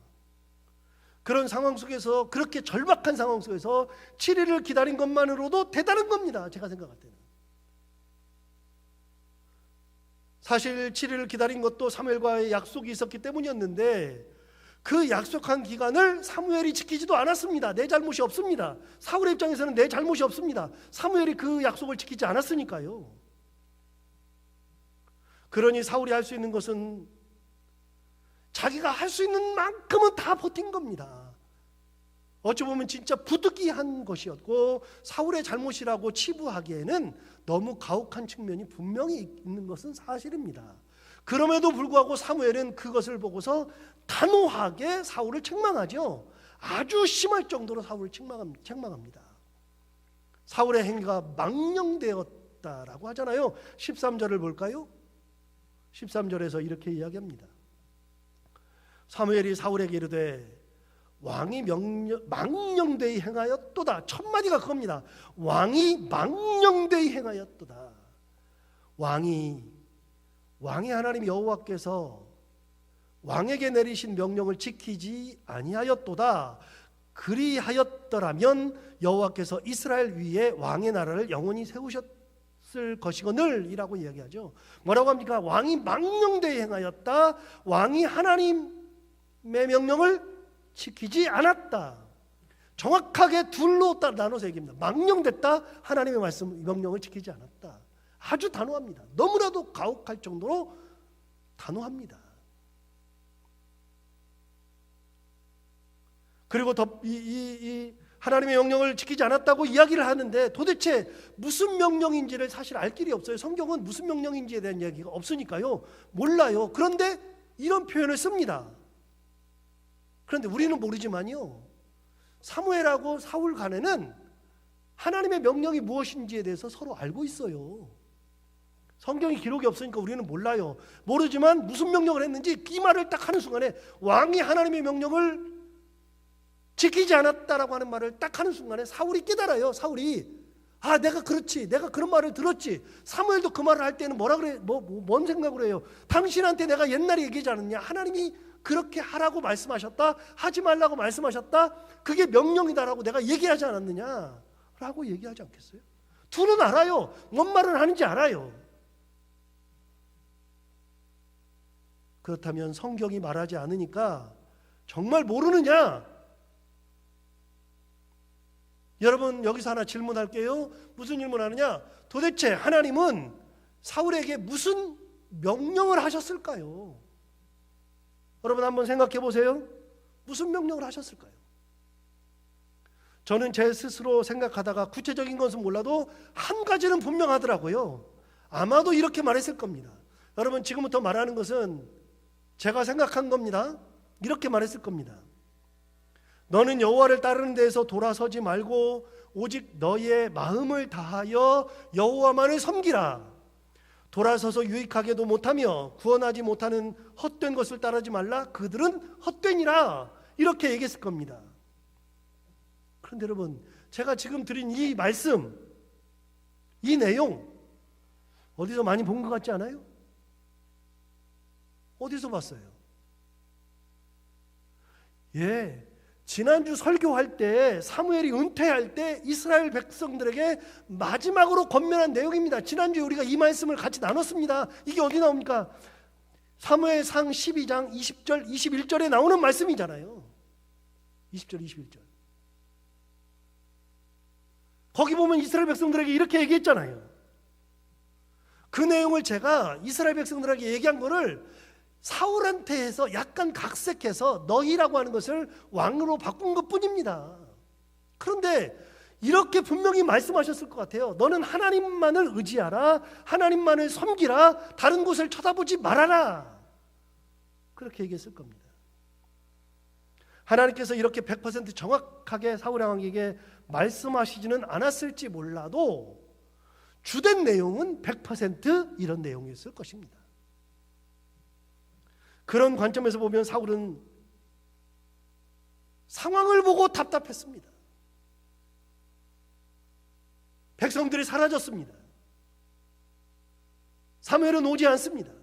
그런 상황 속에서, 그렇게 절박한 상황 속에서 7일을 기다린 것만으로도 대단한 겁니다. 제가 생각할 때는. 사실 7일을 기다린 것도 사무엘과의 약속이 있었기 때문이었는데 그 약속한 기간을 사무엘이 지키지도 않았습니다. 내 잘못이 없습니다. 사울의 입장에서는 내 잘못이 없습니다. 사무엘이 그 약속을 지키지 않았으니까요. 그러니 사울이 할 수 있는 것은 자기가 할 수 있는 만큼은 다 버틴 겁니다. 어찌 보면 진짜 부득이한 것이었고 사울의 잘못이라고 치부하기에는 너무 가혹한 측면이 분명히 있는 것은 사실입니다. 그럼에도 불구하고 사무엘은 그것을 보고서 단호하게 사울을 책망하죠. 아주 심할 정도로 사울을 책망합니다. 사울의 행위가 망령되었다라고 하잖아요. 13절을 볼까요? 13절에서 이렇게 이야기합니다. 사무엘이 사울에게 이르되 왕이 망령되이 행하였도다. 첫 마디가 그겁니다. 왕이 망령되이 행하였도다. 왕이 하나님 여호와께서 왕에게 내리신 명령을 지키지 아니하였도다. 그리하였더라면 여호와께서 이스라엘 위에 왕의 나라를 영원히 세우셨을 것이거늘 이라고 이야기하죠. 뭐라고 합니까? 왕이 망령되이 행하였다. 왕이 하나님의 명령을 지키지 않았다. 정확하게 둘로 나눠서 얘기합니다. 망령됐다. 하나님의 말씀 명령을 지키지 않았다. 아주 단호합니다. 너무나도 가혹할 정도로 단호합니다. 그리고 이 하나님의 명령을 지키지 않았다고 이야기를 하는데 도대체 무슨 명령인지를 사실 알 길이 없어요. 성경은 무슨 명령인지에 대한 이야기가 없으니까요. 몰라요. 그런데 이런 표현을 씁니다. 그런데 우리는 모르지만요. 사무엘하고 사울 간에는 하나님의 명령이 무엇인지에 대해서 서로 알고 있어요. 성경이 기록이 없으니까 우리는 몰라요. 모르지만 무슨 명령을 했는지 이 말을 딱 하는 순간에 왕이 하나님의 명령을 지키지 않았다라고 하는 말을 딱 하는 순간에 사울이 깨달아요. 사울이 내가 그렇지. 내가 그런 말을 들었지. 사무엘도 그 말을 할 때는 뭐라 그래? 뭔 생각을 해요? 당신한테 내가 옛날에 얘기하지 않았냐? 하나님이 그렇게 하라고 말씀하셨다. 하지 말라고 말씀하셨다. 그게 명령이다라고 내가 얘기하지 않았느냐? 라고 얘기하지 않겠어요? 둘은 알아요. 뭔 말을 하는지 알아요. 그렇다면 성경이 말하지 않으니까 정말 모르느냐? 여러분 여기서 하나 질문할게요. 무슨 질문하느냐? 도대체 하나님은 사울에게 무슨 명령을 하셨을까요? 여러분 한번 생각해 보세요. 무슨 명령을 하셨을까요? 저는 제 스스로 생각하다가 구체적인 것은 몰라도 한 가지는 분명하더라고요. 아마도 이렇게 말했을 겁니다. 여러분, 지금부터 말하는 것은 제가 생각한 겁니다. 이렇게 말했을 겁니다. 너는 여호와를 따르는 데에서 돌아서지 말고 오직 너의 마음을 다하여 여호와만을 섬기라. 돌아서서 유익하게도 못하며 구원하지 못하는 헛된 것을 따르지 말라. 그들은 헛되니라. 이렇게 얘기했을 겁니다. 그런데 여러분, 제가 지금 드린 이 말씀, 이 내용 어디서 많이 본 것 같지 않아요? 어디서 봤어요? 예, 지난주 설교할 때 사무엘이 은퇴할 때 이스라엘 백성들에게 마지막으로 권면한 내용입니다. 지난주에 우리가 이 말씀을 같이 나눴습니다. 이게 어디 나옵니까? 사무엘상 12장 20절 21절에 나오는 말씀이잖아요. 20절 21절. 거기 보면 이스라엘 백성들에게 이렇게 얘기했잖아요. 그 내용을 제가 이스라엘 백성들에게 얘기한 거를 사울한테 해서 약간 각색해서 너희라고 하는 것을 왕으로 바꾼 것뿐입니다. 그런데 이렇게 분명히 말씀하셨을 것 같아요. 너는 하나님만을 의지하라. 하나님만을 섬기라. 다른 곳을 쳐다보지 말아라. 그렇게 얘기했을 겁니다. 하나님께서 이렇게 100% 정확하게 사울 왕에게 말씀하시지는 않았을지 몰라도 주된 내용은 100% 이런 내용이었을 것입니다. 그런 관점에서 보면 사울은 상황을 보고 답답했습니다. 백성들이 사라졌습니다. 사무엘은 오지 않습니다.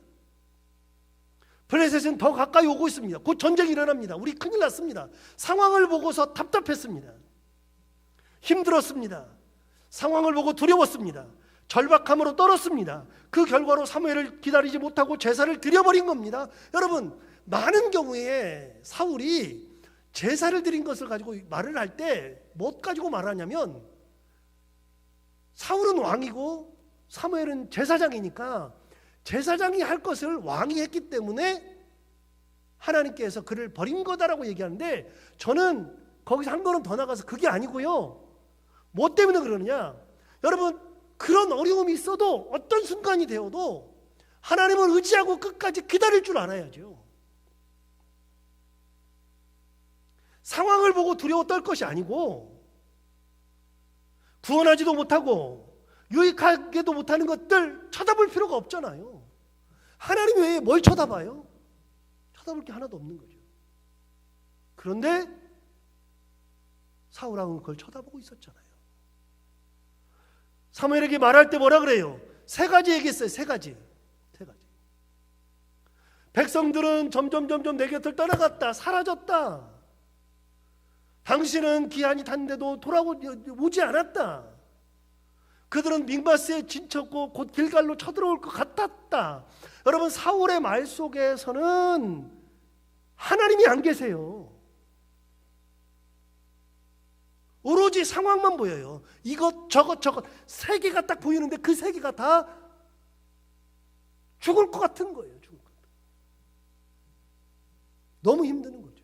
블레셋은 더 가까이 오고 있습니다. 곧 전쟁이 일어납니다. 우리 큰일 났습니다. 상황을 보고서 답답했습니다. 힘들었습니다. 상황을 보고 두려웠습니다. 절박함으로 떨었습니다. 그 결과로 사무엘을 기다리지 못하고 제사를 드려버린 겁니다. 여러분, 많은 경우에 사울이 제사를 드린 것을 가지고 말을 할 때 못 가지고 말하냐면, 사울은 왕이고 사무엘은 제사장이니까 제사장이 할 것을 왕이 했기 때문에 하나님께서 그를 버린 거다라고 얘기하는데, 저는 거기서 한 걸음 더 나가서 그게 아니고요. 뭐 때문에 그러느냐? 여러분, 그런 어려움이 있어도 어떤 순간이 되어도 하나님을 의지하고 끝까지 기다릴 줄 알아야죠. 상황을 보고 두려워 떨 것이 아니고, 구원하지도 못하고 유익하게도 못하는 것들 쳐다볼 필요가 없잖아요. 하나님 외에 뭘 쳐다봐요? 쳐다볼 게 하나도 없는 거죠. 그런데 사울 왕은 그걸 쳐다보고 있었잖아요. 사무엘에게 말할 때 뭐라 그래요? 세 가지 얘기했어요. 세 가지. 백성들은 점점 내 곁을 떠나갔다. 사라졌다. 당신은 기한이 탔는데도 돌아오지 않았다. 그들은 믹마스에 진쳤고 곧 길갈로 쳐들어올 것 같았다. 여러분, 사울의 말 속에서는 하나님이 안 계세요. 오로지 상황만 보여요. 이것 저것 세 개가 딱 보이는데 그 세 개가 다 죽을 것 같은 거예요. 죽을 것 같은. 너무 힘드는 거죠.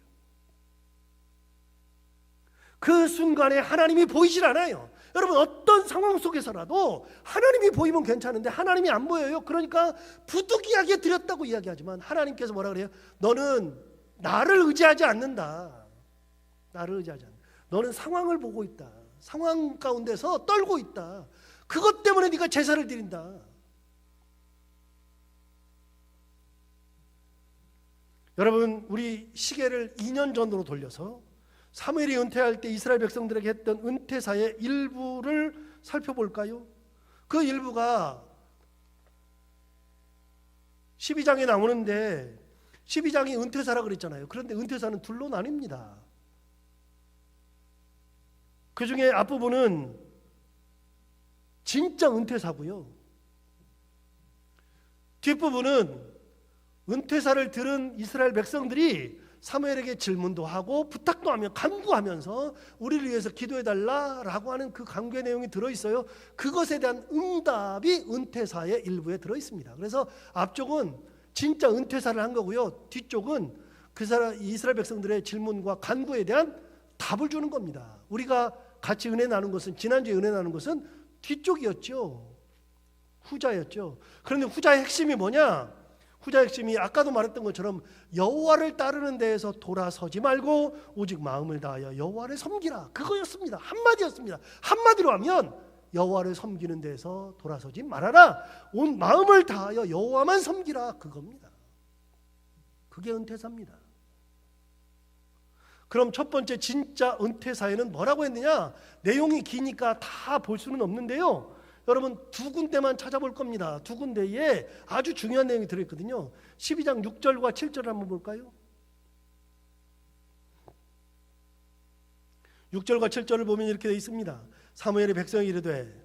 그 순간에 하나님이 보이질 않아요. 여러분, 어떤 상황 속에서라도 하나님이 보이면 괜찮은데 하나님이 안 보여요. 그러니까 부득이하게 드렸다고 이야기하지만 하나님께서 뭐라 그래요? 너는 나를 의지하지 않는다. 나를 의지하지 않는다. 너는 상황을 보고 있다. 상황 가운데서 떨고 있다. 그것 때문에 네가 제사를 드린다. 여러분, 우리 시계를 2년 전으로 돌려서 사무엘이 은퇴할 때 이스라엘 백성들에게 했던 은퇴사의 일부를 살펴볼까요? 그 일부가 12장에 나오는데 12장이 은퇴사라 그랬잖아요. 그런데 은퇴사는 둘로 나뉩니다. 그 중에 앞부분은 진짜 은퇴사고요. 뒷부분은 은퇴사를 들은 이스라엘 백성들이 사무엘에게 질문도 하고 부탁도 하며 간구하면서 우리를 위해서 기도해달라라고 하는 그 간구의 내용이 들어있어요. 그것에 대한 응답이 은퇴사의 일부에 들어있습니다. 그래서 앞쪽은 진짜 은퇴사를 한 거고요. 뒤쪽은 그 이스라엘 백성들의 질문과 간구에 대한 답을 주는 겁니다. 우리가 같이 은혜 나눈 것은, 지난주에 은혜 나눈 것은 뒤쪽이었죠. 후자였죠. 그런데 후자의 핵심이 뭐냐? 후자의 핵심이 아까도 말했던 것처럼 여호와를 따르는 데에서 돌아서지 말고 오직 마음을 다하여 여호와를 섬기라. 그거였습니다. 한마디였습니다. 한마디로 하면 여호와를 섬기는 데에서 돌아서지 말아라. 온 마음을 다하여 여호와만 섬기라. 그겁니다. 그게 은퇴사입니다. 그럼 첫 번째 진짜 은퇴사에는 뭐라고 했느냐? 내용이 기니까 다 볼 수는 없는데요. 여러분 두 군데만 찾아볼 겁니다. 두 군데에 아주 중요한 내용이 들어있거든요. 12장 6절과 7절을 한번 볼까요? 6절과 7절을 보면 이렇게 되어 있습니다. 사무엘이 백성에게 이르되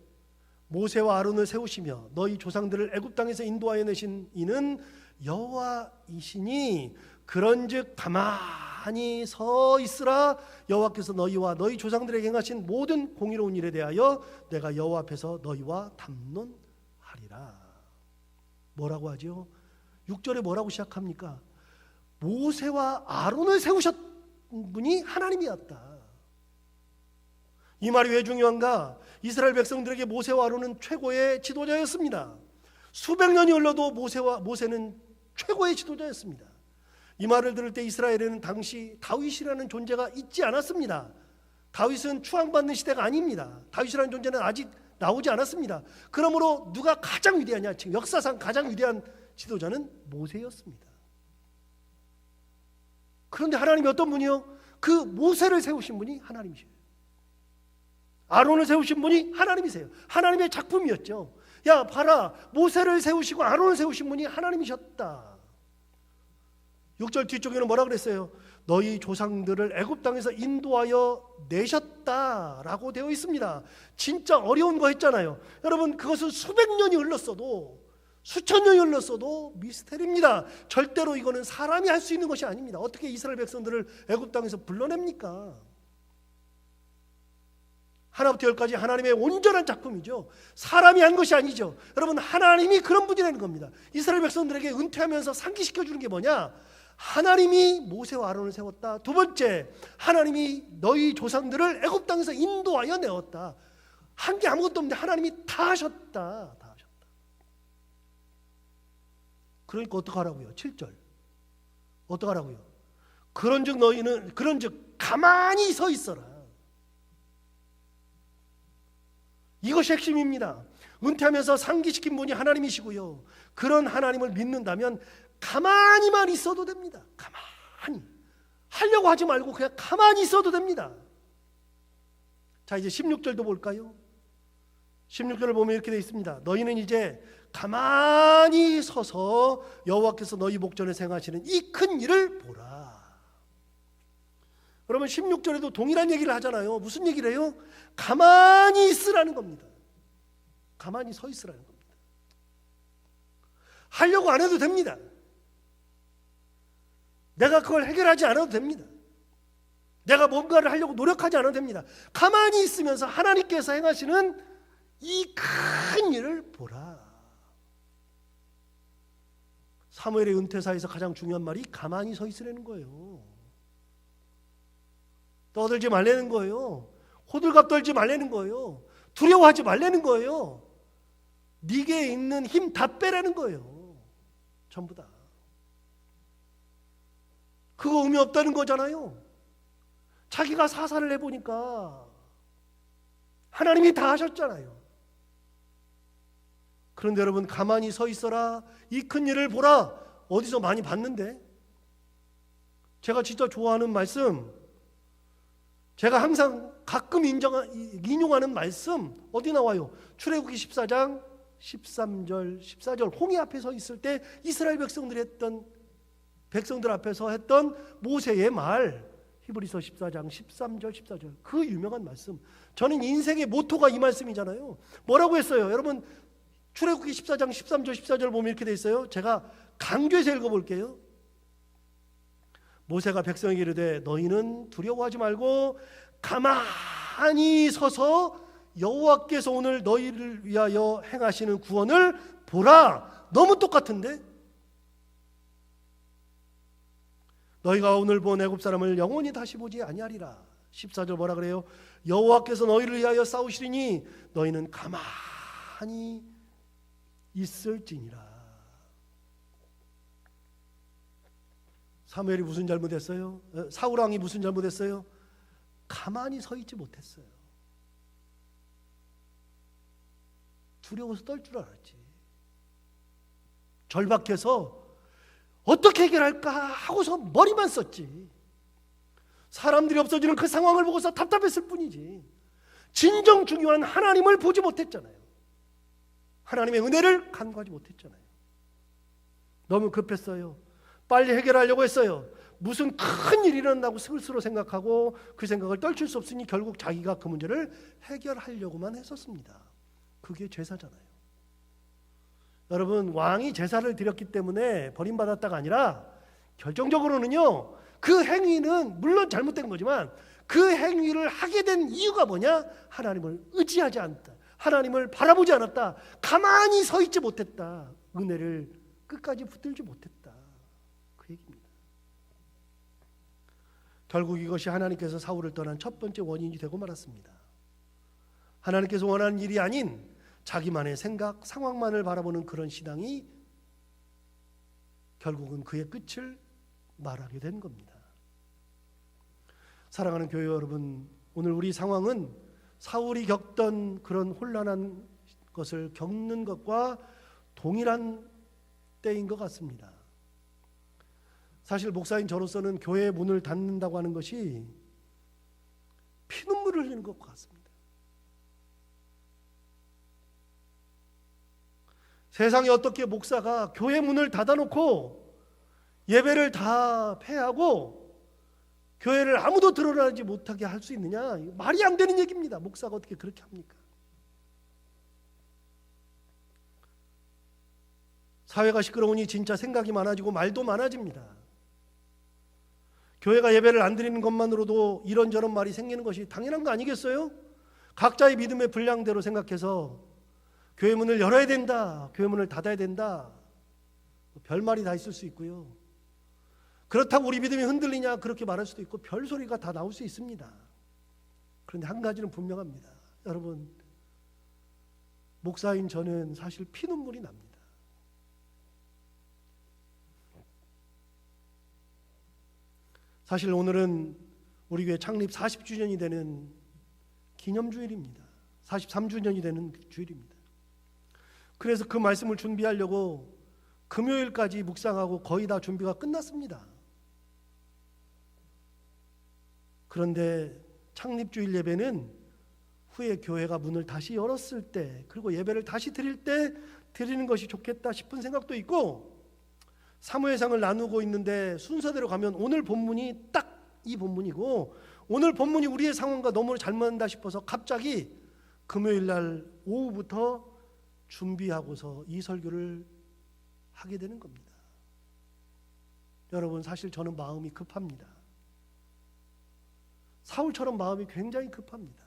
모세와 아론을 세우시며 너희 조상들을 애굽 땅에서 인도하여 내신 이는 여호와이시니 그런즉 가만히 서 있으라. 여호와께서 너희와 너희 조상들에게 행하신 모든 공의로운 일에 대하여 내가 여호와 앞에서 너희와 담론하리라. 뭐라고 하죠? 6절에 뭐라고 시작합니까? 모세와 아론을 세우셨 분이 하나님이었다. 이 말이 왜 중요한가? 이스라엘 백성들에게 모세와 아론은 최고의 지도자였습니다. 수백 년이 흘러도 모세는 최고의 지도자였습니다. 이 말을 들을 때 이스라엘에는 당시 다윗이라는 존재가 있지 않았습니다. 다윗은 추앙받는 시대가 아닙니다. 다윗이라는 존재는 아직 나오지 않았습니다. 그러므로 누가 가장 위대하냐? 지금 역사상 가장 위대한 지도자는 모세였습니다. 그런데 하나님이 어떤 분이요? 그 모세를 세우신 분이 하나님이세요. 아론을 세우신 분이 하나님이세요. 하나님의 작품이었죠. 야 봐라, 모세를 세우시고 아론을 세우신 분이 하나님이셨다. 6절 뒤쪽에는 뭐라 그랬어요? 너희 조상들을 애굽 땅에서 인도하여 내셨다라고 되어 있습니다. 진짜 어려운 거 했잖아요. 여러분 그것은 수백 년이 흘렀어도, 수천 년이 흘렀어도 미스테리입니다. 절대로 이거는 사람이 할 수 있는 것이 아닙니다. 어떻게 이스라엘 백성들을 애굽 땅에서 불러냅니까? 하나부터 열까지 하나님의 온전한 작품이죠. 사람이 한 것이 아니죠. 여러분 하나님이 그런 분이라는 겁니다. 이스라엘 백성들에게 은퇴하면서 상기시켜주는 게 뭐냐? 하나님이 모세와 아론을 세웠다. 두 번째, 하나님이 너희 조상들을 애굽 땅에서 인도하여 내었다. 한 게 아무것도 없는데 하나님이 다 하셨다. 다 하셨다. 그러니까 어떡하라고요? 7절 어떡하라고요? 그런즉 가만히 서 있어라. 이것이 핵심입니다. 은퇴하면서 상기시킨 분이 하나님이시고요. 그런 하나님을 믿는다면 가만히만 있어도 됩니다. 가만히. 하려고 하지 말고 그냥 가만히 있어도 됩니다. 자, 이제 16절도 볼까요? 16절을 보면 이렇게 되어 있습니다. 너희는 이제 가만히 서서 여호와께서 너희 목전에 행하시는 이 큰 일을 보라. 여러분 16절에도 동일한 얘기를 하잖아요. 무슨 얘기를 해요? 가만히 있으라는 겁니다. 가만히 서 있으라는 겁니다. 하려고 안 해도 됩니다. 내가 그걸 해결하지 않아도 됩니다. 내가 뭔가를 하려고 노력하지 않아도 됩니다. 가만히 있으면서 하나님께서 행하시는 이 큰 일을 보라. 사무엘의 은퇴사에서 가장 중요한 말이 가만히 서 있으라는 거예요. 떠들지 말라는 거예요. 호들갑 떨지 말라는 거예요. 두려워하지 말라는 거예요. 네게 있는 힘 다 빼라는 거예요. 전부 다. 그거 의미 없다는 거잖아요. 자기가 사사를 해보니까 하나님이 다 하셨잖아요. 그런데 여러분 가만히 서 있어라. 이 큰 일을 보라. 어디서 많이 봤는데? 제가 진짜 좋아하는 말씀, 제가 항상 가끔 인용하는 말씀 어디 나와요? 출애굽기 14장 13절 14절 홍해 앞에 서 있을 때 이스라엘 백성들 앞에서 했던 모세의 말, 히브리서 14장 13절 14절 그 유명한 말씀. 저는 인생의 모토가 이 말씀이잖아요. 뭐라고 했어요? 여러분 출애굽기 14장 13절 14절 보면 이렇게 돼 있어요. 제가 강조해서 읽어볼게요. 모세가 백성에게 이르되 너희는 두려워하지 말고 가만히 서서 여호와께서 오늘 너희를 위하여 행하시는 구원을 보라. 너무 똑같은데? 너희가 오늘 본 애굽 사람을 영원히 다시 보지 아니하리라. 14절 뭐라 그래요? 여호와께서 너희를 위하여 싸우시리니 너희는 가만히 있을지니라. 사무엘이 무슨 잘못했어요? 사울 왕이 무슨 잘못했어요? 가만히 서 있지 못했어요. 두려워서 떨 줄 알았지. 절박해서 어떻게 해결할까 하고서 머리만 썼지. 사람들이 없어지는 그 상황을 보고서 답답했을 뿐이지. 진정 중요한 하나님을 보지 못했잖아요. 하나님의 은혜를 간구하지 못했잖아요. 너무 급했어요. 빨리 해결하려고 했어요. 무슨 큰 일이 일어난다고 스스로 생각하고 그 생각을 떨칠 수 없으니 결국 자기가 그 문제를 해결하려고만 했었습니다. 그게 제사잖아요. 여러분, 왕이 제사를 드렸기 때문에 버림받았다가 아니라 결정적으로는요, 그 행위는 물론 잘못된 거지만 그 행위를 하게 된 이유가 뭐냐? 하나님을 의지하지 않았다. 하나님을 바라보지 않았다. 가만히 서 있지 못했다. 은혜를 끝까지 붙들지 못했다. 그 얘기입니다. 결국 이것이 하나님께서 사울을 떠난 첫 번째 원인이 되고 말았습니다. 하나님께서 원하는 일이 아닌 자기만의 생각, 상황만을 바라보는 그런 신앙이 결국은 그의 끝을 말하게 된 겁니다. 사랑하는 교회 여러분, 오늘 우리 상황은 사울이 겪던 그런 혼란한 것을 겪는 것과 동일한 때인 것 같습니다. 사실 목사인 저로서는 교회의 문을 닫는다고 하는 것이 피눈물을 흘리는 것 같습니다. 세상에 어떻게 목사가 교회 문을 닫아놓고 예배를 다 폐하고 교회를 아무도 드러나지 못하게 할 수 있느냐? 말이 안 되는 얘기입니다. 목사가 어떻게 그렇게 합니까? 사회가 시끄러우니 진짜 생각이 많아지고 말도 많아집니다. 교회가 예배를 안 드리는 것만으로도 이런저런 말이 생기는 것이 당연한 거 아니겠어요? 각자의 믿음의 분량대로 생각해서 교회 문을 열어야 된다, 교회 문을 닫아야 된다, 별말이 다 있을 수 있고요. 그렇다고 우리 믿음이 흔들리냐 그렇게 말할 수도 있고 별소리가 다 나올 수 있습니다. 그런데 한 가지는 분명합니다. 여러분, 목사인 저는 사실 피눈물이 납니다. 사실 오늘은 우리 교회 창립 40주년이 되는 기념주일입니다. 43주년이 되는 주일입니다. 그래서 그 말씀을 준비하려고 금요일까지 묵상하고 거의 다 준비가 끝났습니다. 그런데 창립주일 예배는 후에 교회가 문을 다시 열었을 때, 그리고 예배를 다시 드릴 때 드리는 것이 좋겠다 싶은 생각도 있고, 사무회상을 나누고 있는데 순서대로 가면 오늘 본문이 딱 이 본문이고 오늘 본문이 우리의 상황과 너무 잘 맞는다 싶어서 갑자기 금요일 날 오후부터 준비하고서 이 설교를 하게 되는 겁니다. 여러분, 사실 저는 마음이 급합니다. 사울처럼 마음이 굉장히 급합니다.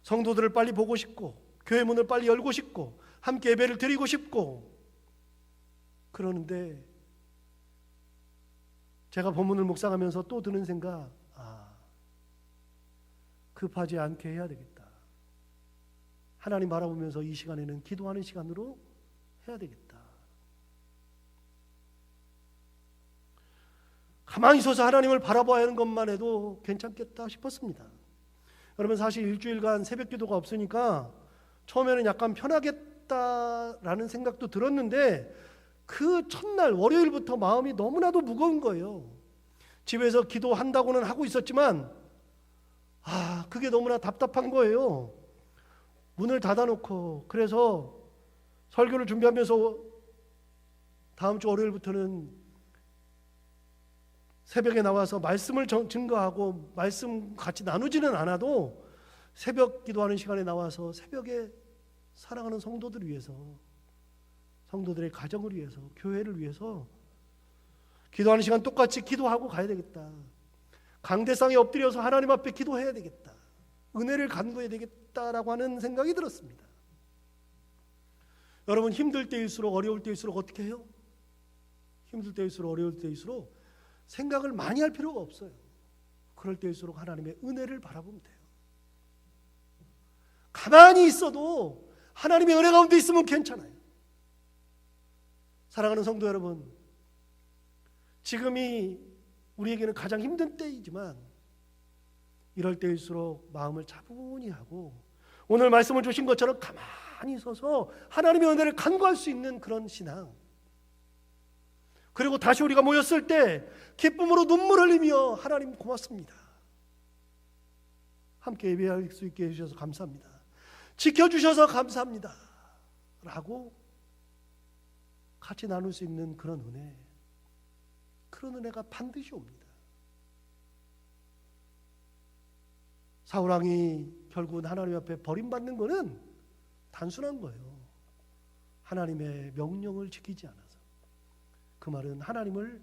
성도들을 빨리 보고 싶고 교회 문을 빨리 열고 싶고 함께 예배를 드리고 싶고, 그러는데 제가 본문을 묵상하면서 또 드는 생각, 급하지 않게 해야 되겠다. 하나님 바라보면서 이 시간에는 기도하는 시간으로 해야 되겠다. 가만히 서서 하나님을 바라봐야 하는 것만 해도 괜찮겠다 싶었습니다. 여러분, 사실 일주일간 새벽 기도가 없으니까 처음에는 약간 편하겠다라는 생각도 들었는데 그 첫날 월요일부터 마음이 너무나도 무거운 거예요. 집에서 기도한다고는 하고 있었지만 그게 너무나 답답한 거예요. 문을 닫아놓고. 그래서 설교를 준비하면서 다음 주 월요일부터는 새벽에 나와서 말씀을 증거하고 말씀 같이 나누지는 않아도 새벽 기도하는 시간에 나와서 새벽에 사랑하는 성도들을 위해서, 성도들의 가정을 위해서, 교회를 위해서 기도하는 시간 똑같이 기도하고 가야 되겠다. 강대상에 엎드려서 하나님 앞에 기도해야 되겠다. 은혜를 간구해야 되겠다라고 하는 생각이 들었습니다. 여러분, 힘들 때일수록 어려울 때일수록 어떻게 해요? 힘들 때일수록 어려울 때일수록 생각을 많이 할 필요가 없어요. 그럴 때일수록 하나님의 은혜를 바라보면 돼요. 가만히 있어도 하나님의 은혜 가운데 있으면 괜찮아요. 사랑하는 성도 여러분, 지금이 우리에게는 가장 힘든 때이지만 이럴 때일수록 마음을 차분히 하고 오늘 말씀을 주신 것처럼 가만히 서서 하나님의 은혜를 간구할 수 있는 그런 신앙, 그리고 다시 우리가 모였을 때 기쁨으로 눈물 흘리며 하나님 고맙습니다, 함께 예배할 수 있게 해주셔서 감사합니다, 지켜주셔서 감사합니다 라고 같이 나눌 수 있는 그런 은혜, 그런 은혜가 반드시 옵니다. 사울왕이 결국은 하나님 앞에 버림받는 것은 단순한 거예요. 하나님의 명령을 지키지 않아서. 그 말은 하나님을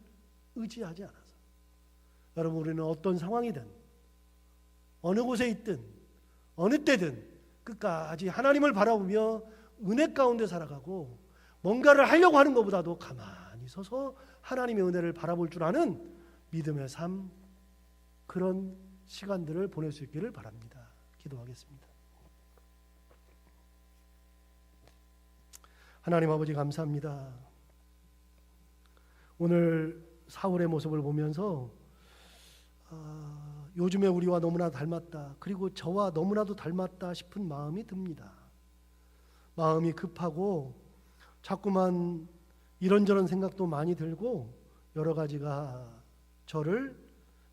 의지하지 않아서. 여러분, 우리는 어떤 상황이든 어느 곳에 있든 어느 때든 끝까지 하나님을 바라보며 은혜 가운데 살아가고 뭔가를 하려고 하는 것보다도 가만히 서서 하나님의 은혜를 바라볼 줄 아는 믿음의 삶, 그런 시간들을 보낼 수 있기를 바랍니다. 기도하겠습니다. 하나님 아버지 감사합니다. 오늘 사울의 모습을 보면서 요즘에 우리와 너무나 닮았다, 그리고 저와 너무나도 닮았다 싶은 마음이 듭니다. 마음이 급하고 자꾸만 이런저런 생각도 많이 들고 여러 가지가 저를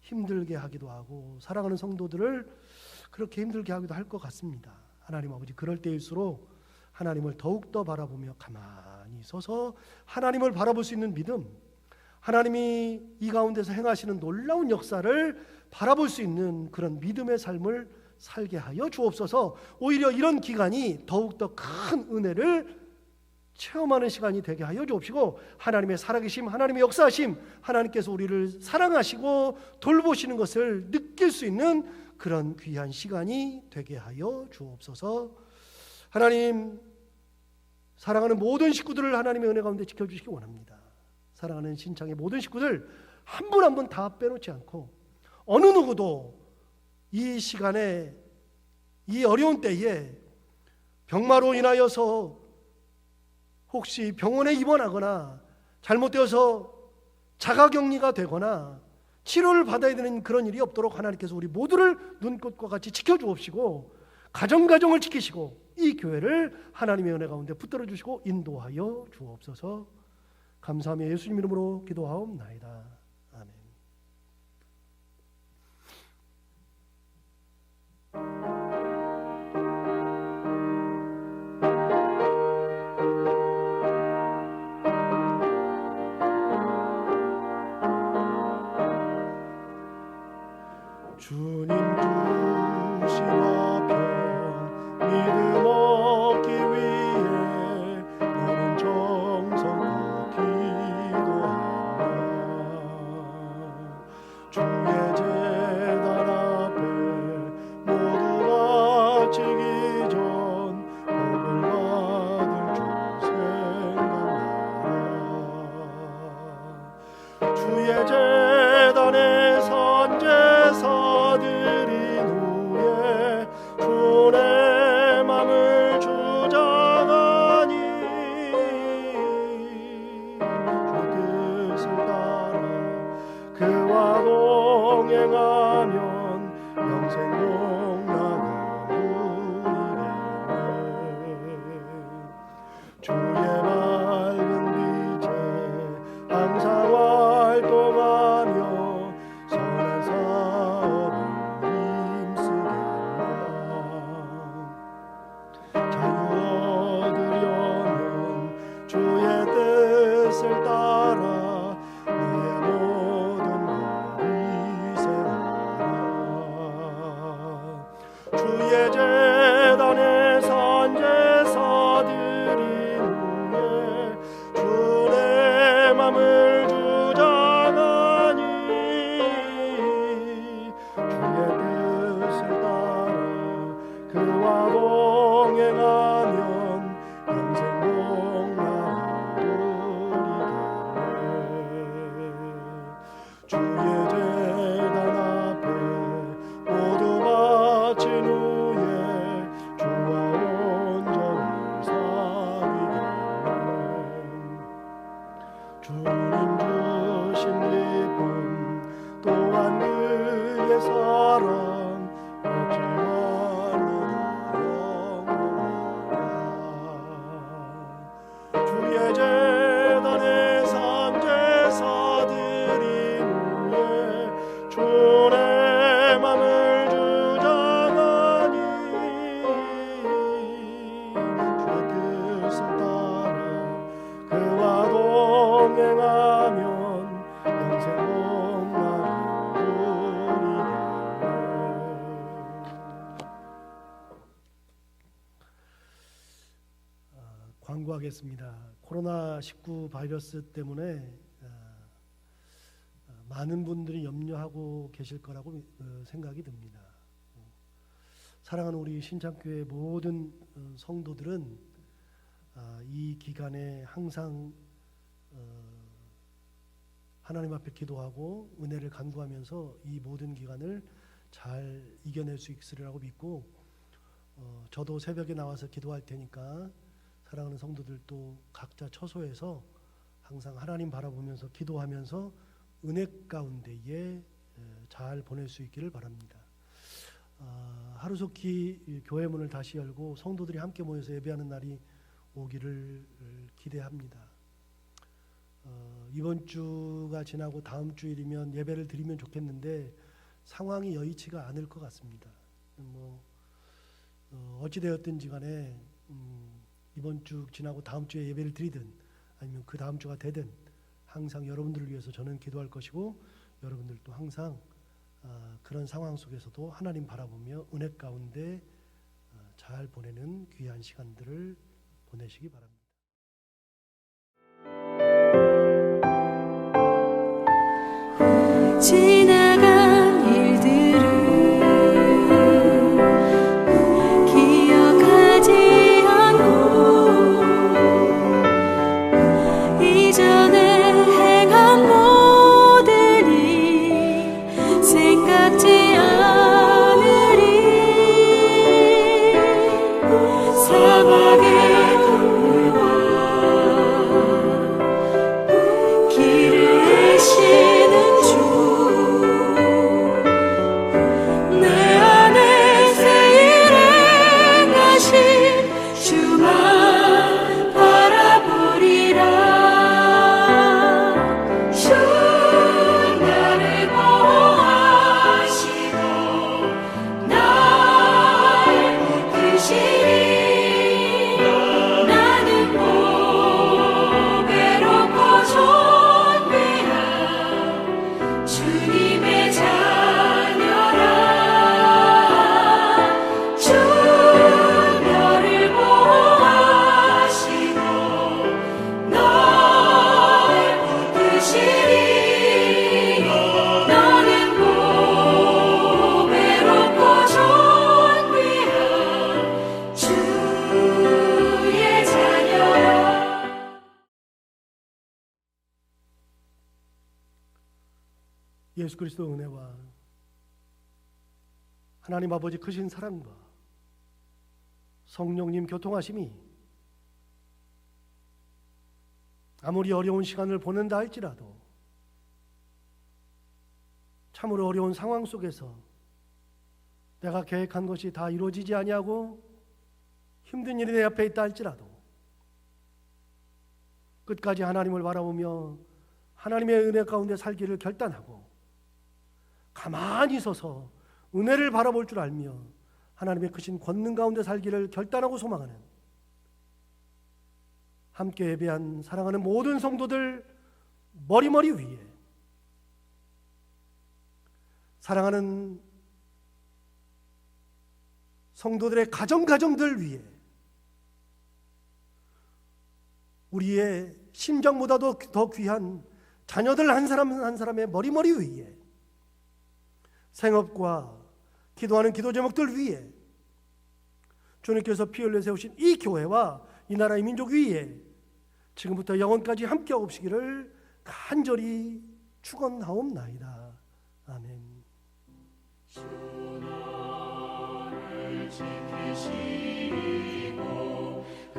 힘들게 하기도 하고 사랑하는 성도들을 그렇게 힘들게 하기도 할 것 같습니다. 하나님 아버지, 그럴 때일수록 하나님을 더욱더 바라보며 가만히 서서 하나님을 바라볼 수 있는 믿음, 하나님이 이 가운데서 행하시는 놀라운 역사를 바라볼 수 있는 그런 믿음의 삶을 살게 하여 주옵소서. 오히려 이런 기간이 더욱더 큰 은혜를 체험하는 시간이 되게 하여 주옵시고, 하나님의 살아계심, 하나님의 역사하심, 하나님께서 우리를 사랑하시고 돌보시는 것을 느낄 수 있는 그런 귀한 시간이 되게 하여 주옵소서. 하나님, 사랑하는 모든 식구들을 하나님의 은혜 가운데 지켜주시기 원합니다. 사랑하는 신창의 모든 식구들 한 분 한 분 다 빼놓지 않고 어느 누구도 이 시간에, 이 어려운 때에 병마로 인하여서 혹시 병원에 입원하거나 잘못되어서 자가격리가 되거나 치료를 받아야 되는 그런 일이 없도록 하나님께서 우리 모두를 눈꽃과 같이 지켜주옵시고, 가정을 지키시고 이 교회를 하나님의 은혜 가운데 붙들어 주시고 인도하여 주옵소서. 감사하며 예수님 이름으로 기도하옵나이다. 아멘. 주님 주시와 편 믿음 얻기 위해 너는 정성껏 기도하라. 주의 제단 앞에 모두가 지기 전 복을 받을 주 생각나라. 주의 제단에 선제사 드린 후에 주의 맘을 주장하니 주 뜻을 따라 그와 동행하면 영생 복락을 누리겠네. 주의 맑은 빛에 항상 활동하며 선한 사업을 힘쓰겠나. 자유 얻으려면 주의 뜻을 따라 너의 모든 것 이세하라. 주의 제단에 선제사 드린 후에 주의 맘을 주장하니 주의 뜻을 따라 그와 동행하면 영생 복락을 누리겠네. 주의 제단 앞에 완고하겠습니다. 코로나19 바이러스 때문에 많은 분들이 염려하고 계실 거라고 생각이 듭니다. 사랑하는 우리 신창교회 모든 성도들은 이 기간에 항상 하나님 앞에 기도하고 은혜를 간구하면서 이 모든 기간을 잘 이겨낼 수 있으리라고 믿고, 저도 새벽에 나와서 기도할 테니까 사랑하는 성도들도 각자 처소에서 항상 하나님 바라보면서 기도하면서 은혜 가운데에 잘 보낼 수 있기를 바랍니다. 하루속히 교회 문을 다시 열고 성도들이 함께 모여서 예배하는 날이 오기를 기대합니다. 이번 주가 지나고 다음 주일이면 예배를 드리면 좋겠는데 상황이 여의치가 않을 것 같습니다. 어찌되었든지 간에 이번 주 지나고 다음 주에 예배를 드리든 아니면 그 다음 주가 되든 항상 여러분들을 위해서 저는 기도할 것이고, 여러분들도 항상 그런 상황 속에서도 하나님 바라보며 은혜 가운데 잘 보내는 귀한 시간들을 보내시기 바랍니다. 지나간 일들을 기억하지 않고 이전에 행한 모든 일 생각지 않으리. 사막의 강물과 길을 애시는 주, 내 안에 새 일을 행하신 주만 바라보리라. 주 나를 보호하시고 날 붙드시리. 나는 보배롭고 존귀한 주님의 자녀라. 주 너를 보호하시고 널 붙드시리. 너는 보배롭고 존귀한 주의 자녀라. 예수 그리스도 은혜와 하나님 아버지 크신 사랑과 성령님 교통하심이 아무리 어려운 시간을 보낸다 할지라도 참으로 어려운 상황 속에서 내가 계획한 것이 다 이루어지지 아니하고 힘든 일이 내 앞에 있다 할지라도 끝까지 하나님을 바라보며 하나님의 은혜 가운데 살기를 결단하고 가만히 서서 은혜를 바라볼 줄 알며 하나님의 크신 권능 가운데 살기를 결단하고 소망하는 함께 예배한 사랑하는 모든 성도들 머리머리 위에, 사랑하는 성도들의 가정들 위에, 우리의 심장보다도 더 귀한 자녀들 한 사람 한 사람의 머리머리 위에, 생업과 기도하는 기도 제목들 위에, 주님께서 피 흘려 세우신 이 교회와 이 나라의 민족 위에 지금부터 영원까지 함께 하옵시기를 간절히 축원하옵나이다. 아멘. 주 너를 지키시고 그